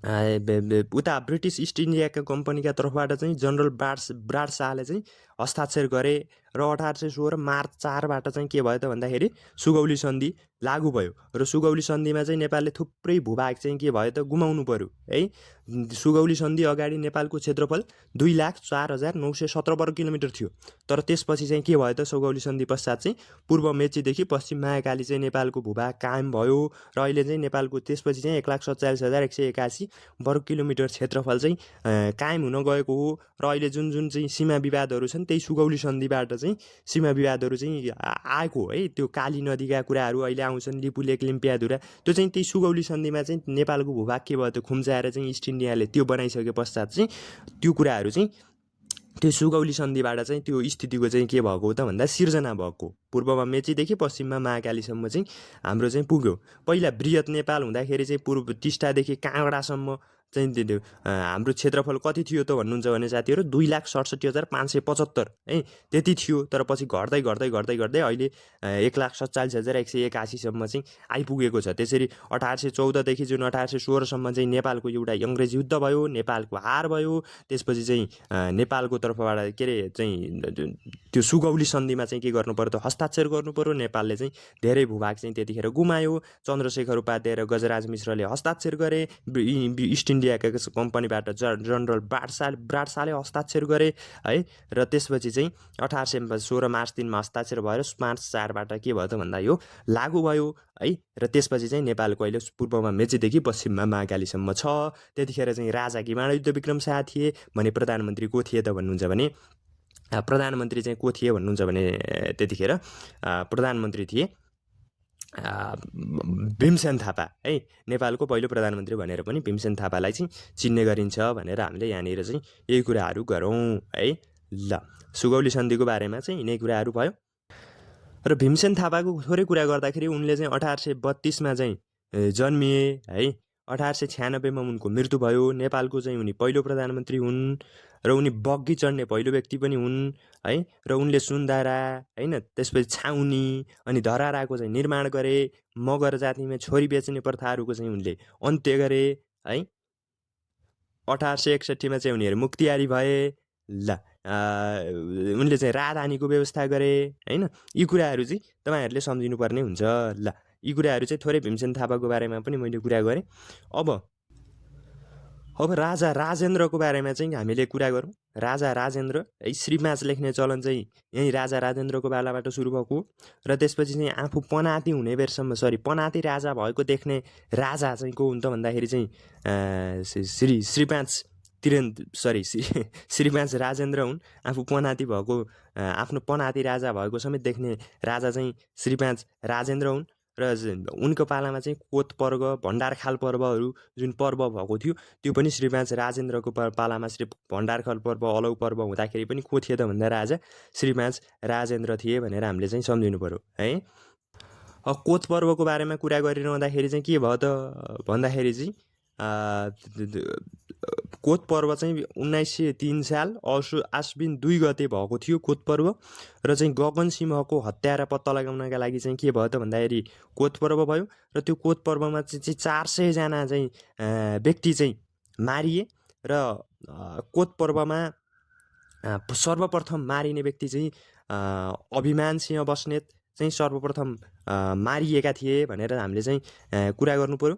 उता ब्रिटिस इस्ट इन्डियाका कम्पनीका तर्फबाट चाहिँ जनरल ब्राड शाहले चाहिँ हस्ताक्षर गरे र 1816 मार्च 4बाट चाहिँ के भयो त भन्दाखेरि सुगौली सन्धि लागू भयो र सुगौली सन्धिमा चाहिँ नेपालले थुप्रै भूभाग चाहिँ के भयो त गुमाउनु पर्यो है। सुगौली सन्धि अगाडि नेपालको क्षेत्रफल 2,04,917 वर्ग किलोमिटर थियो, तर त्यसपछि चाहिँ के भयो त सुगौली सन्धि पश्चात चाहिँ पूर्व मेचीदेखि पश्चिम महाकाली चाहिँ नेपालको भूभाग कायम भयो र अहिले चाहिँ नेपालको त्यसपछि चाहिँ 1,47,181 वर्ग किलोमिटर क्षेत्रफल चाहिँ कायम हुन गएको हो र अहिले जुन जुन चाहिँ सीमा विवादहरू छन् त्यही सुगौली सन्धिबाट चाहिँ सीमा विवादहरू चाहिँ आएको हो है। त्यो काली नदीका कुराहरू अहिले आउँछन्, लिपुलेक लिम्पियाधुरा, त्यो चाहिँ त्यही सुगौली सन्धिमा चाहिँ नेपालको भूभाग के भयो त्यो खुम्चाएर चाहिँ इस्ट इन्डियाले त्यो बनाइसके पश्चात चाहिँ त्यो कुराहरू चाहिँ त्यो सुगौली सन्धिबाट चाहिँ त्यो स्थितिको चाहिँ के भएको हो त भन्दा सिर्जना भएको। पूर्वमा मेचीदेखि पश्चिममा महाकालीसम्म चाहिँ हाम्रो चाहिँ पुग्यो। पहिला बृहत नेपाल हुँदाखेरि चाहिँ पूर्व टिस्टादेखि काँगडासम्म चाहिँ त्यो हाम्रो क्षेत्रफल कति थियो त भन्नुहुन्छ भने साथीहरू 2,67,575 है त्यति थियो। तर पछि घट्दै घट्दै घट्दै घट्दै अहिले 1,47,181सम्म चाहिँ आइपुगेको छ। त्यसरी 1814देखि जुन 1816सम्म चाहिँ नेपालको एउटा अङ्ग्रेज युद्ध भयो, नेपालको हार भयो। त्यसपछि चाहिँ नेपालको तर्फबाट के अरे चाहिँ त्यो सुगौली सन्धिमा चाहिँ के गर्नु पर्यो त हस्ताक्षर गर्नु पर्यो। नेपालले चाहिँ धेरै भूभाग चाहिँ त्यतिखेर गुमायो। चन्द्रशेखर उपाध्याय र गजराज मिश्रले हस्ताक्षर गरे। इस्ट इन्डियाका कम्पनीबाट जनरल ब्राड शाहले हस्ताक्षर गरे है। र त्यसपछि चाहिँ 1816 मार्च 3मा हस्ताक्षर भएर मार्च 4बाट के भयो त भन्दा यो लागू भयो है। र त्यसपछि चाहिँ नेपालको अहिले पूर्वमा मेचीदेखि पश्चिममा महाकालीसम्म छ। त्यतिखेर चाहिँ राजा किमाड युद्ध विक्रम शाह थिए भने प्रधानमन्त्री को थिए त भन्नुहुन्छ भने प्रधानमन्त्री चाहिँ को थिए भन्नुहुन्छ भने त्यतिखेर प्रधानमन्त्री थिए भीमसेन थापा है। नेपालको पहिलो प्रधानमन्त्री भनेर पनि भीमसेन थापालाई चाहिँ चिन्ने गरिन्छ भनेर हामीले यहाँनिर चाहिँ यही कुराहरू गरौँ है। ल सुगौली सन्धिको बारेमा चाहिँ यिनै कुराहरू भयो। र भीमसेन थापाको थोरै कुरा गर्दाखेरि उनले चाहिँ 1832मा चाहिँ जन्मिए है। 1896मा उनको मृत्यु भयो। नेपालको चाहिँ उनी पहिलो प्रधानमन्त्री हुन् र उनी बग्गी चढ्ने पहिलो व्यक्ति पनि हुन् है। र उनले सुनधारा होइन, त्यसपछि छाउनी अनि धराराको चाहिँ निर्माण गरे। मगर जातिमा छोरी बेच्ने प्रथाहरूको चाहिँ उनले अन्त्य गरे है। 1861मा चाहिँ उनीहरू मुक्तियारी भए। ल उनले चाहिँ राजधानीको व्यवस्था गरे होइन। यी कुराहरू चाहिँ तपाईँहरूले सम्झिनुपर्ने हुन्छ। ल यी कुराहरू चाहिँ थोरै भीमसेन थापाको बारेमा पनि मैले कुरा गरेँ। अब राजा राजेन्द्रको बारेमा चाहिँ हामीले कुरा गरौँ। राजा राजेन्द्र है, श्रीमाच लेख्ने चलन चाहिँ यही राजा राजेन्द्रको बेलाबाट सुरु भएको र त्यसपछि चाहिँ आफू पनाती हुने बेरसम्म पनाती राजा भएको देख्ने राजा चाहिँ को हुन् त भन्दाखेरि चाहिँ श्रीमाच राजेन्द्र हुन्। आफू पनाती भएको आफ्नो पनाती राजा भएको समेत देख्ने राजा चाहिँ श्रीमाच राजेन्द्र हुन्। र उनको पालामा चाहिँ कोत पर्व, भण्डारखाल पर्वहरू जुन पर्व भएको थियो त्यो पनि श्रीमाच राजेन्द्रको पालामा भण्डारखाल पर्व, अलौ पर्व हुँदाखेरि पनि को थिए त भन्दा राजा श्रीमाच राजेन्द्र थिए भनेर हामीले चाहिँ सम्झिनु पर्यो है। कोत पर्वको बारेमा कुरा गरिरहँदाखेरि चाहिँ के भयो त भन्दाखेरि चाहिँ कोत पर्व चाहिँ 1903 साल आश्विन 2 गते भएको थियो कोत पर्व। र चाहिँ गगन सिंहको हत्या र पत्ता लगाउनका लागि चाहिँ के भयो त भन्दाखेरि कोत पर्व भयो। र त्यो कोत पर्वमा चाहिँ 400जना चाहिँ व्यक्ति चाहिँ मारिए। र कोत पर्वमा सर्वप्रथम मारिने व्यक्ति चाहिँ अभिमान सिंह बस्नेत चाहिँ सर्वप्रथम मारिएका थिए भनेर हामीले चाहिँ कुरा गर्नु पर्यो।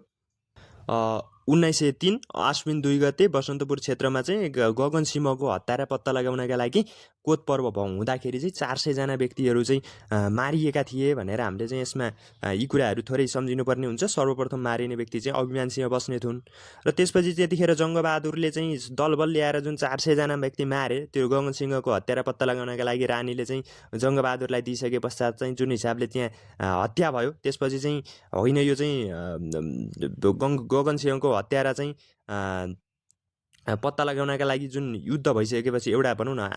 1903 आश्विन 2 गते बसन्तपुर क्षेत्रमा चाहिँ गगन सिंहको हत्या र पत्ता लगाउनका लागि कोत पर्व हुँदाखेरि चाहिँ 400जना व्यक्तिहरू चाहिँ मारिएका थिए भनेर हामीले चाहिँ यसमा यी कुराहरू थोरै सम्झिनुपर्ने हुन्छ। सर्वप्रथम मारिने व्यक्ति चाहिँ अभिमान सिंह बस्नेत हुन्। र त्यसपछि त्यतिखेर जङ्गबहादुरले चाहिँ दलबल ल्याएर जुन 400जना व्यक्ति मारे त्यो गगन सिंहको हत्या र पत्ता लगाउनका लागि रानीले चाहिँ जङ्गबहादुरलाई दिइसके पश्चात चाहिँ जुन हिसाबले त्यहाँ हत्या भयो त्यसपछि चाहिँ होइन यो चाहिँ गगन सिंहको हत्यारा चाहिँ पत्ता लगाउनका लागि जुन युद्ध भइसकेपछि एउटा भनौँ न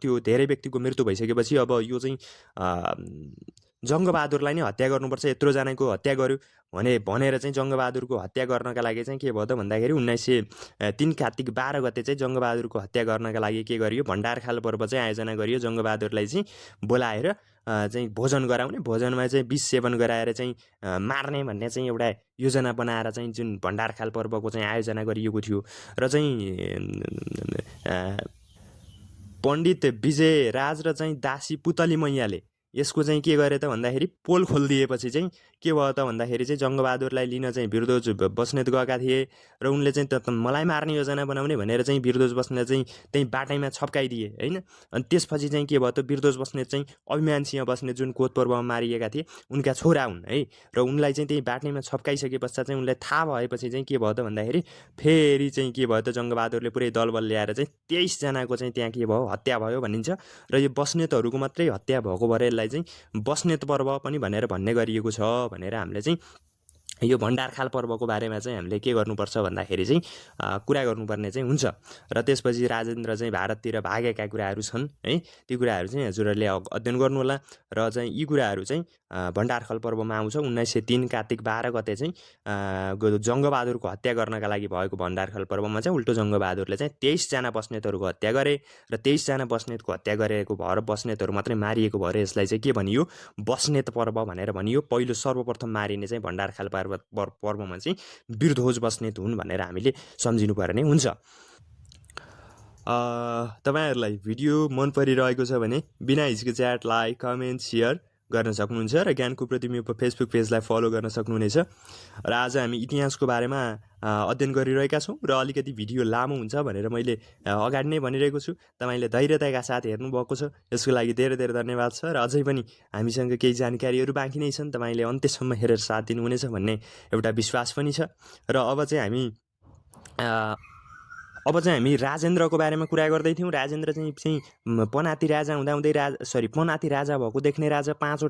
त्यो धेरै व्यक्तिको मृत्यु भइसकेपछि अब यो चाहिँ जङ्गबहादुरलाई नै हत्या गर्नुपर्छ, यत्रो जनाको हत्या गर्यो भनेर चाहिँ जङ्गबहादुरको हत्या गर्नका लागि चाहिँ के भयो त भन्दाखेरि 1903 कार्तिक 12 गते चाहिँ जङ्गबहादुरको हत्या गर्नका लागि के गरियो, भण्डारखाल पर्व चाहिँ आयोजना गरियो। जङ्गबहादुरलाई चाहिँ बोलाएर चाहिँ भोजन गराउने, भोजनमा चाहिँ विष सेवन गराएर चाहिँ मार्ने भन्ने चाहिँ एउटा योजना बनाएर चाहिँ जुन भण्डारखाल पर्वको चाहिँ आयोजना गरिएको थियो र चाहिँ पण्डित विजय राज र चाहिँ दासी पुतली मैयाले यसको चाहिँ के गरे त भन्दाखेरि पोल खोलिदिएपछि चाहिँ के भयो त भन्दाखेरि चाहिँ जङ्गबहादुरलाई लिन चाहिँ वीरध्वज बस्नेत गएका थिए र उनले चाहिँ मलाई मार्ने योजना बनाउने भनेर चाहिँ वीरध्वज बस्नेत चाहिँ त्यही बाटैमा छप्काइदिए होइन। अनि त्यसपछि चाहिँ के भयो त वीरध्वज बस्नेत चाहिँ अभिमान सिंह बस्नेत जुन कोत पर्वमा मारिएका थिए उनका छोरा हुन् है र उनलाई चाहिँ त्यही बाटैमा छप्काइसके पश्चात चाहिँ उनलाई थाहा भएपछि चाहिँ के भयो त भन्दाखेरि फेरि चाहिँ के भयो त जङ्गबहादुरले पुरै दलबल ल्याएर चाहिँ 23 जनाको चाहिँ त्यहाँ के भयो हत्या भयो भनिन्छ र यो बस्नेतहरूको मात्रै हत्या भएको भएर यसलाई चाहिँ बस्नेत पर्व पनि भनेर भन्ने गरिएको छ भनेर हामीले चाहिँ यो भण्डारखाल पर्वको बारेमा चाहिँ हामीले के गर्नुपर्छ भन्दाखेरि चाहिँ कुरा गर्नुपर्ने चाहिँ हुन्छ। र त्यसपछि राजेन्द्र चाहिँ भारततिर भागेका कुराहरू छन् है, ती कुराहरू चाहिँ हजुरहरूले अध्ययन गर्नुहोला। र चाहिँ यी कुराहरू चाहिँ भण्डारखाल पर्वमा आउँछ। 1903 कार्तिक 12 गते चाहिँ जङ्गबहादुरको हत्या गर्नका लागि भएको भण्डारखाल पर्वमा चाहिँ उल्टो जङ्गबहादुरले चाहिँ 23 जना बस्नेतहरूको हत्या गरे र 23 जना बस्नेतको हत्या गरेको भएर बस्नेतहरू मात्रै मारिएको भएर यसलाई चाहिँ के भनियो, बस्नेत पर्व भनेर भनियो। पहिलो सर्वप्रथम मारिने चाहिँ भण्डारखाल पर्वमा चाहिँ वीरध्वज बस्नेत हुन् भनेर हामीले सम्झिनुपर्ने हुन्छ। तपाईहरुलाई भिडियो मन परिरहेको छ भने बिना हिचकिचाहट लाइक, कमेन्ट, शेयर गर्न सक्नुहुन्छ र ज्ञानको प्रतिबिम्ब फेसबुक पेजलाई फलो गर्न सक्नुहुनेछ। र आज हामी इतिहासको बारेमा अध्ययन गरिरहेका छौँ र अलिकति भिडियो लामो हुन्छ भनेर मैले अगाडि नै भनिरहेको छु। तपाईले धैर्यताका साथ हेर्नुभएको छ, यसको लागि धेरै धेरै धन्यवाद छ। र अझै पनि हामीसँग केही जानकारीहरू बाँकी नै छन्, तपाईले अन्त्यसम्म हेरेर साथ दिनुहुनेछ भन्ने एउटा विश्वास पनि छ। र अब चाहिँ हामी राजेन्द्रको बारेमा कुरा गर्दै थियौँ। राजेन्द्र चाहिँ पनाती राजा हुँदाहुँदै पनाती राजा भएको देख्ने राजा 5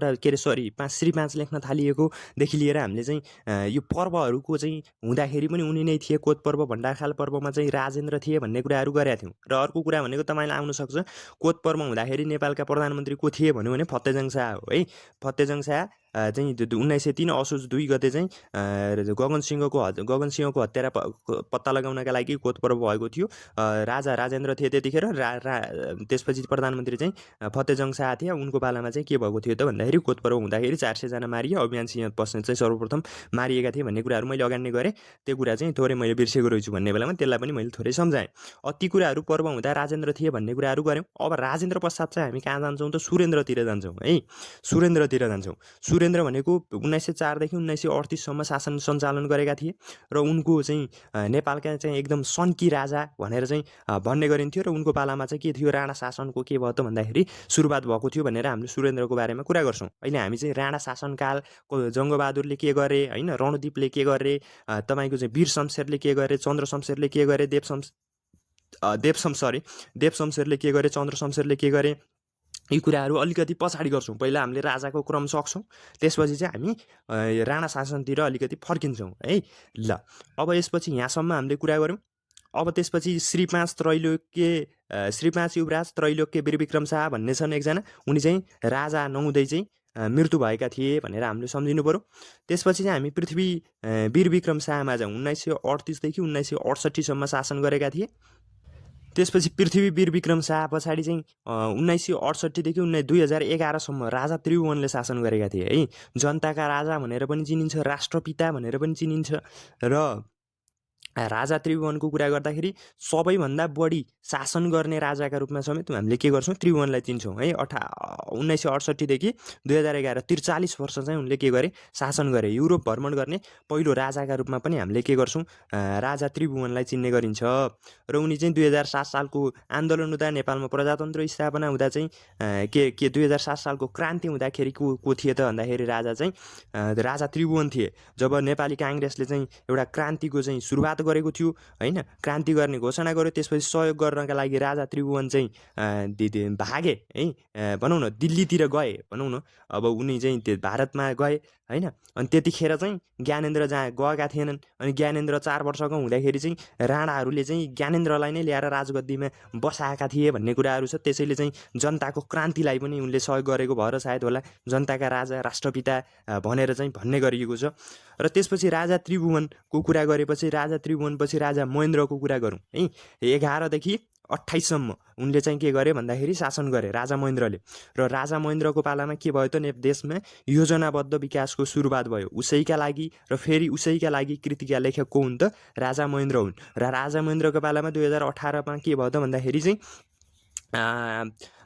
श्री 5 लेख्न थालिएकोदेखि लिएर हामीले चाहिँ यो पर्वहरूको चाहिँ हुँदाखेरि पनि उनी नै थिए। कोत पर्व, भण्डारखाल पर्वमा चाहिँ राजेन्द्र थिए भन्ने कुराहरू गरेका थियौँ। र अर्को कुरा भनेको तपाईँलाई आउन सक्छ, कोत पर्व हुँदाखेरि नेपालका प्रधानमन्त्री को थिए भन्यो भने फतेजङ शाह हो है। फतेजङ शाह चाहिँ 1903 असोज 2 गते चाहिँ गगन सिंहको हत्या पत्ता लगाउनका लागि कोत पर्व भएको थियो। राजा राजेन्द्र थिए त्यतिखेर। त्यसपछि प्रधानमन्त्री चाहिँ फतेजङ शाह थिए। उनको पालामा चाहिँ के भएको थियो त भन्दाखेरि कोत पर्व हुँदाखेरि 400 जना मारिए, अभिमान सिंह बस्नेत चाहिँ सर्वप्रथम मारिएका थिए भन्ने कुराहरू मैले अगाडि नै गरेँ। त्यो कुरा चाहिँ थोरै मैले बिर्सेको रहेछु भन्ने बेलामा त्यसलाई पनि मैले थोरै सम्झाएँ। ती कुराहरू पर्व हुँदा राजेन्द्र थिए भन्ने कुराहरू गऱ्यौँ। अब राजेन्द्र पश्चात चाहिँ हामी कहाँ जान्छौँ त, सुरेन्द्रतिर जान्छौँ है। सुरेन्द्रतिर जान्छौँ। सुरेन्द्र भनेको 1904 देखि 1938 सम्म शासन सञ्चालन गरेका थिए र उनको चाहिँ नेपालका चाहिँ एकदम सन्की राजा भनेर चाहिँ भन्ने गरिन्थ्यो। र उनको पालामा चाहिँ के थियो, राणा शासनको के भयो त भन्दाखेरि सुरुवात भएको थियो भनेर हामीले सुरेन्द्रको बारेमा कुरा गर्छौँ। अहिले हामी चाहिँ राणा शासनकालको जङ्गबहादुरले के गरे होइन, रणदीपले के गरे, तपाईँको चाहिँ वीर शमशेरले के गरे, चन्द्र शमशेरले के गरे, देव शमशेरले के गरे, चन्द्र शमशेरले के गरे, यी कुराहरू अलिकति पछाडि गर्छौँ। पहिला हामीले राजाको क्रम सक्छौँ, त्यसपछि चाहिँ हामी राणा शासनतिर अलिकति फर्किन्छौँ है। ल अब यसपछि यहाँसम्म हामीले कुरा गऱ्यौँ। अब त्यसपछि श्री 5 युवराज त्रैलोक्य वीरविक्रम शाह भन्ने छन् एकजना, उनी चाहिँ राजा नहुँदै चाहिँ मृत्यु भएका थिए भनेर हामीले सम्झिनु पर्यो। त्यसपछि चाहिँ हामी पृथ्वी वीरविक्रम शाहमा जाउँ। 1938 देखि 1968 सम्म शासन गरेका थिए। त्यसपछि पृथ्वी वीरविक्रम शाह पछाडि चाहिँ 1968 देखि 2011 सम्म राजा त्रिभुवनले शासन गरेका थिए है। जनताका राजा भनेर पनि चिनिन्छ, राष्ट्रपिता भनेर पनि चिनिन्छ। र राजा त्रिभुवनको कुरा गर्दाखेरि सबैभन्दा बढी शासन गर्ने राजाका रूपमा समेत हामीले के गर्छौँ, त्रिभुवनलाई चिन्छौँ है। 1968 देखि 2011 43 वर्ष चाहिँ उनले के गरे, शासन गरे। युरोप भ्रमण गर्ने पहिलो राजाका रूपमा पनि हामीले के गर्छौँ, राजा त्रिभुवनलाई चिन्ने गरिन्छ। र उनी चाहिँ 2007 सालको आन्दोलन हुँदा, नेपालमा प्रजातन्त्र स्थापना हुँदा चाहिँ के 2007 सालको क्रान्ति हुँदाखेरि को थिए त भन्दाखेरि राजा चाहिँ राजा त्रिभुवन थिए। जब नेपाली काङ्ग्रेसले चाहिँ एउटा क्रान्तिको चाहिँ सुरुवात गरेको थियो हैन, क्रान्ति गर्ने घोषणा गर्यो, त्यसपछि सहयोग गर्नका लागि राजा त्रिभुवन चाहिँ भागे है, भनौँ न दिल्लीतिर गए भनौँ न। अब उनी चाहिँ भारतमा गए हैन। अनि त्यतिखेर चाहिँ ज्ञानेन्द्र जहाँ गएका थिएनन्। अनि ज्ञानेन्द्र 4 वर्षको हुँदाखेरि चाहिँ राणाहरूले चाहिँ ज्ञानेन्द्रलाई नै ल्याएर राजगद्दीमा बसाएका थिए भन्ने कुराहरू छ। त्यसैले चाहिँ जनताको क्रान्तिलाई पनि उनले सहयोग गरेको भएर सायद होला जनताका राजा, राष्ट्रपिता भनेर चाहिँ भन्ने गरिएको छ। र त्यसपछि राजा त्रिभुवनको कुरा गरेपछि राजा महेन्द्रको कुरा गरौँ है। 11 देखि 2028सम्म उनले चाहिँ के गरे भन्दाखेरि शासन गरे राजा महेन्द्रले। र राजा महेन्द्रको पालामा के भयो त देशमा योजनाबद्ध विकासको सुरुवात भयो उसैका लागि, र फेरि उसैका लागि कृतिका लेखक को हुन् त राजा महेन्द्र हुन्। र राजा महेन्द्रको पालामा 2018मा के भयो त भन्दाखेरि चाहिँ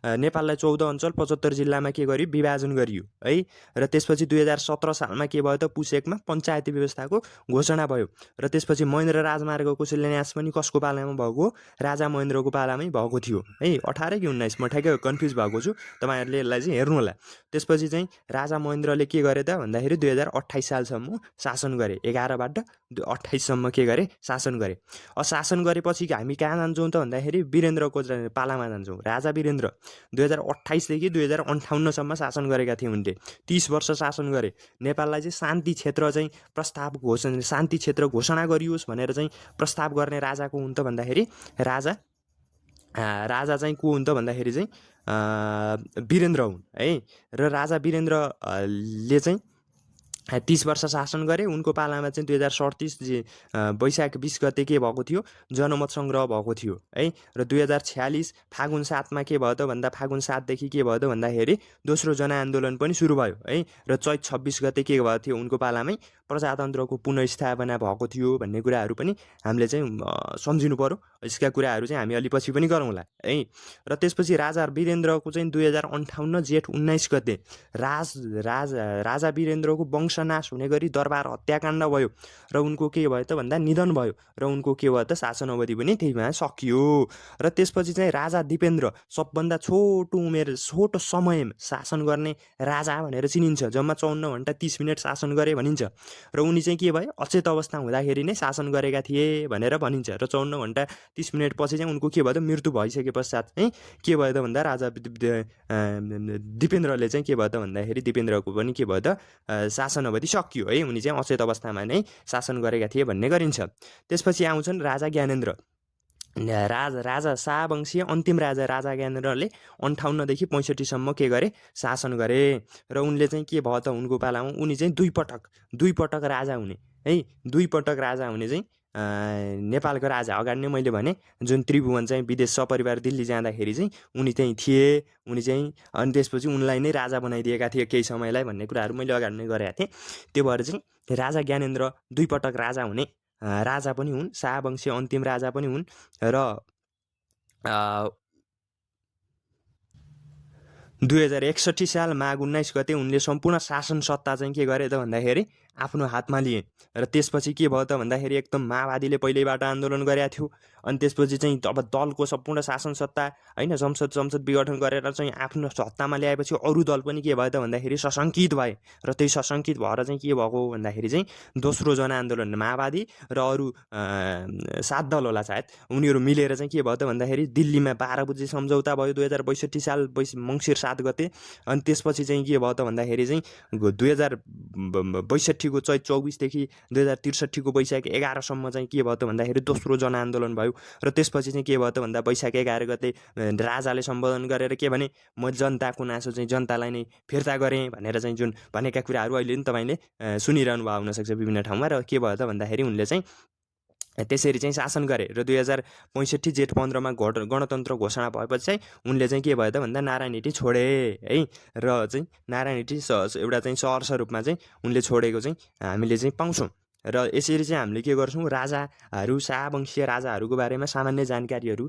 नेपाललाई 14 अञ्चल 75 जिल्लामा के गरियो विभाजन गरियो है। र त्यसपछि 2017 सालमा के भयो त पुस 1मा पञ्चायती व्यवस्थाको घोषणा भयो। र त्यसपछि महेन्द्र राजमार्गको शिलान्यास पनि कसको पालामा भएको? राजा महेन्द्रको पालामै भएको थियो है। 18 कि 19 म ठ्याक्कै कन्फ्युज भएको छु, तपाईँहरूले यसलाई चाहिँ हेर्नु होला। त्यसपछि चाहिँ राजा महेन्द्रले के गरे त भन्दाखेरि 2028 सालसम्म शासन गरे, 11बाट 28सम्म के गरे शासन गरे। शासन गरेपछि हामी कहाँ जान्छौँ त भन्दाखेरि वीरेन्द्रको पालामा जान्छौँ। राजा वीरेन्द्र 2028 देखि 2058सम्म शासन गरेका थिए उनले, 30 वर्ष शासन गरे। नेपाललाई चाहिँ शान्ति क्षेत्र चाहिँ प्रस्ताव घोषणा शान्ति क्षेत्र घोषणा गरियोस् भनेर चाहिँ प्रस्ताव गर्ने राजा को हुन् त भन्दाखेरि राजा चाहिँ को हुन् त भन्दाखेरि चाहिँ वीरेन्द्र हुन् है। र राजा वीरेन्द्रले चाहिँ 30 वर्ष शासन गरे। उनको पालामा चाहिँ 2037 वैशाख 20 गते के भएको थियो? जनमत सङ्ग्रह भएको थियो है। र 2046 फागुन 7मा के भयो त भन्दा फागुन 7 देखि के भयो त भन्दाखेरि दोस्रो जनआन्दोलन पनि सुरु भयो है। र चैत 26 गते के भएको थियो? उनको पालामै प्रजातन्त्रको पुनर्स्थापना भएको थियो भन्ने कुराहरू पनि हामीले चाहिँ सम्झिनु पर्यो। यसका कुराहरू चाहिँ हामी अलि पछि पनि गरौँला है। र त्यसपछि राजा वीरेन्द्रको चाहिँ 2058 जेठ 19 गते राजा वीरेन्द्रको वंशनाश हुने गरी दरबार हत्याकाण्ड भयो। र उनको के भयो त भन्दा निधन भयो। र उनको के भयो त शासन अवधि पनि त्यहीमा सकियो। र त्यसपछि चाहिँ राजा दिपेन्द्र सबभन्दा छोटो समयमा शासन गर्ने राजा भनेर चिनिन्छ। जम्मा 54 घण्टा 30 मिनट शासन गरे भनिन्छ। र उनी चाहिँ के भयो? अचेत अवस्था हुँदाखेरि नै शासन गरेका थिए भनेर भनिन्छ। र 54 घण्टा 30 मिनट पछि चाहिँ उनको के भयो त मृत्यु भइसके पश्चात चाहिँ के भयो त भन्दा राजा दिपेन्द्रले चाहिँ के भयो त भन्दाखेरि दिपेन्द्रको पनि के भयो त शासन अवधि सकियो है। उनी चाहिँ अचेत अवस्थामा नै शासन गरेका थिए भन्ने गरिन्छ। त्यसपछि आउँछन् राजा ज्ञानेन्द्र। राजा शाहवंशीय अन्तिम राजा ज्ञानेन्द्रले 58 देखि 65सम्म के गरे? शासन गरे। र उनले चाहिँ के भयो त उनको पालामा उनी चाहिँ दुई पटक राजा हुने है। दुई पटक राजा हुने चाहिँ नेपालको राजा अगाडि नै मैले भने जुन त्रिभुवन चाहिँ विदेश सपरिवार दिल्ली जाँदाखेरि चाहिँ उनी चाहिँ थिए। उनी चाहिँ अनि त्यसपछि उनलाई नै राजा बनाइदिएका थिए केही समयलाई भन्ने कुराहरू मैले अगाडि नै गरेका थिएँ। त्यो भएर चाहिँ राजा ज्ञानेन्द्र दुई पटक राजा हुने राजा पनि हुन्, शाहवंशीय अन्तिम राजा पनि हुन्। र 2061 साल माघ 19 गते उनले सम्पूर्ण शासन सत्ता चाहिँ के गरे त भन्दाखेरि आफ्नो हातमा लिए। र त्यसपछि के भयो त भन्दाखेरि एकदम माओवादीले पहिल्यैबाट आन्दोलन गरेका थियो। अनि त्यसपछि चाहिँ अब दलको सम्पूर्ण शासन सत्ता होइन संसद विघटन गरेर चाहिँ आफ्नो सत्तामा ल्याएपछि अरू दल पनि के भयो त भन्दाखेरि सशङ्कित भए। र त्यही सशङ्कित भएर चाहिँ के भएको भन्दाखेरि चाहिँ दोस्रो जनआन्दोलन माओवादी र अरू 7 दल होला सायद, उनीहरू मिलेर चाहिँ के भयो त भन्दाखेरि दिल्लीमा 12 बुझे सम्झौता भयो 2062 साल मङ्सिर 7 गते। अनि त्यसपछि चाहिँ के भयो त भन्दाखेरि चाहिँ 2062 को चैत 24 देखि 2063 को वैशाख 11सम्म चाहिँ के भयो त भन्दाखेरि दोस्रो जनआन्दोलन भयो। र त्यसपछि चाहिँ के भयो त भन्दा वैशाख 11 गते राजाले सम्बोधन गरेर के भने, म जनताको नासो चाहिँ जनतालाई नै फिर्ता गरेँ भनेर चाहिँ जुन भनेका कुराहरू अहिले नि तपाईँले सुनिरहनु भएको हुनसक्छ विभिन्न ठाउँमा। र के भयो त भन्दाखेरि उनले चाहिँ त्यसरी चाहिँ शासन गरे। र 2065 जेठ 15मा गणतन्त्र घोषणा भएपछि चाहिँ उनले चाहिँ के भयो त भन्दा नारायण हिटी छोडे है। र चाहिँ नारायण हिटी एउटा चाहिँ सहर्ष रूपमा चाहिँ उनले छोडेको चाहिँ हामीले चाहिँ पाउँछौँ। र यसरी चाहिँ हामीले के गर्छौँ? राजाहरू शाहवंशीय राजाहरूको बारेमा सामान्य जानकारीहरू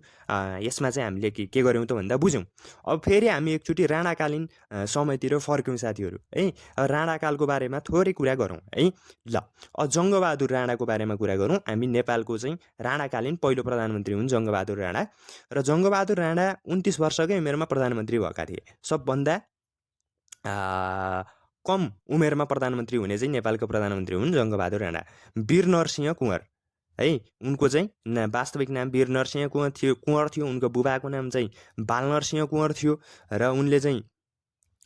यसमा चाहिँ हामीले के गर्यौँ त भन्दा बुझ्यौँ। अब फेरि हामी एकचोटि राणाकालीन समयतिर फर्क्यौँ साथीहरू है। राणाकालको बारेमा थोरै कुरा गरौँ है। ल जङ्गबहादुर राणाको बारेमा कुरा गरौँ। हामी नेपालको चाहिँ राणाकालीन पहिलो प्रधानमन्त्री हुन् जङ्गबहादुर राणा। र जङ्गबहादुर राणा 29 वर्षकै उमेरमा प्रधानमन्त्री भएका थिए। सबभन्दा कम उमेरमा प्रधानमन्त्री हुने चाहिँ नेपालको प्रधानमन्त्री हुन् जङ्गबहादुर राणा। वीरनरसिंह कुँवर है, उनको चाहिँ वास्तविक नाम वीरनरसिंह कुँवर थियो। उनको बुबाको नाम चाहिँ बालनरसिंह कुँवर थियो। र उनले चाहिँ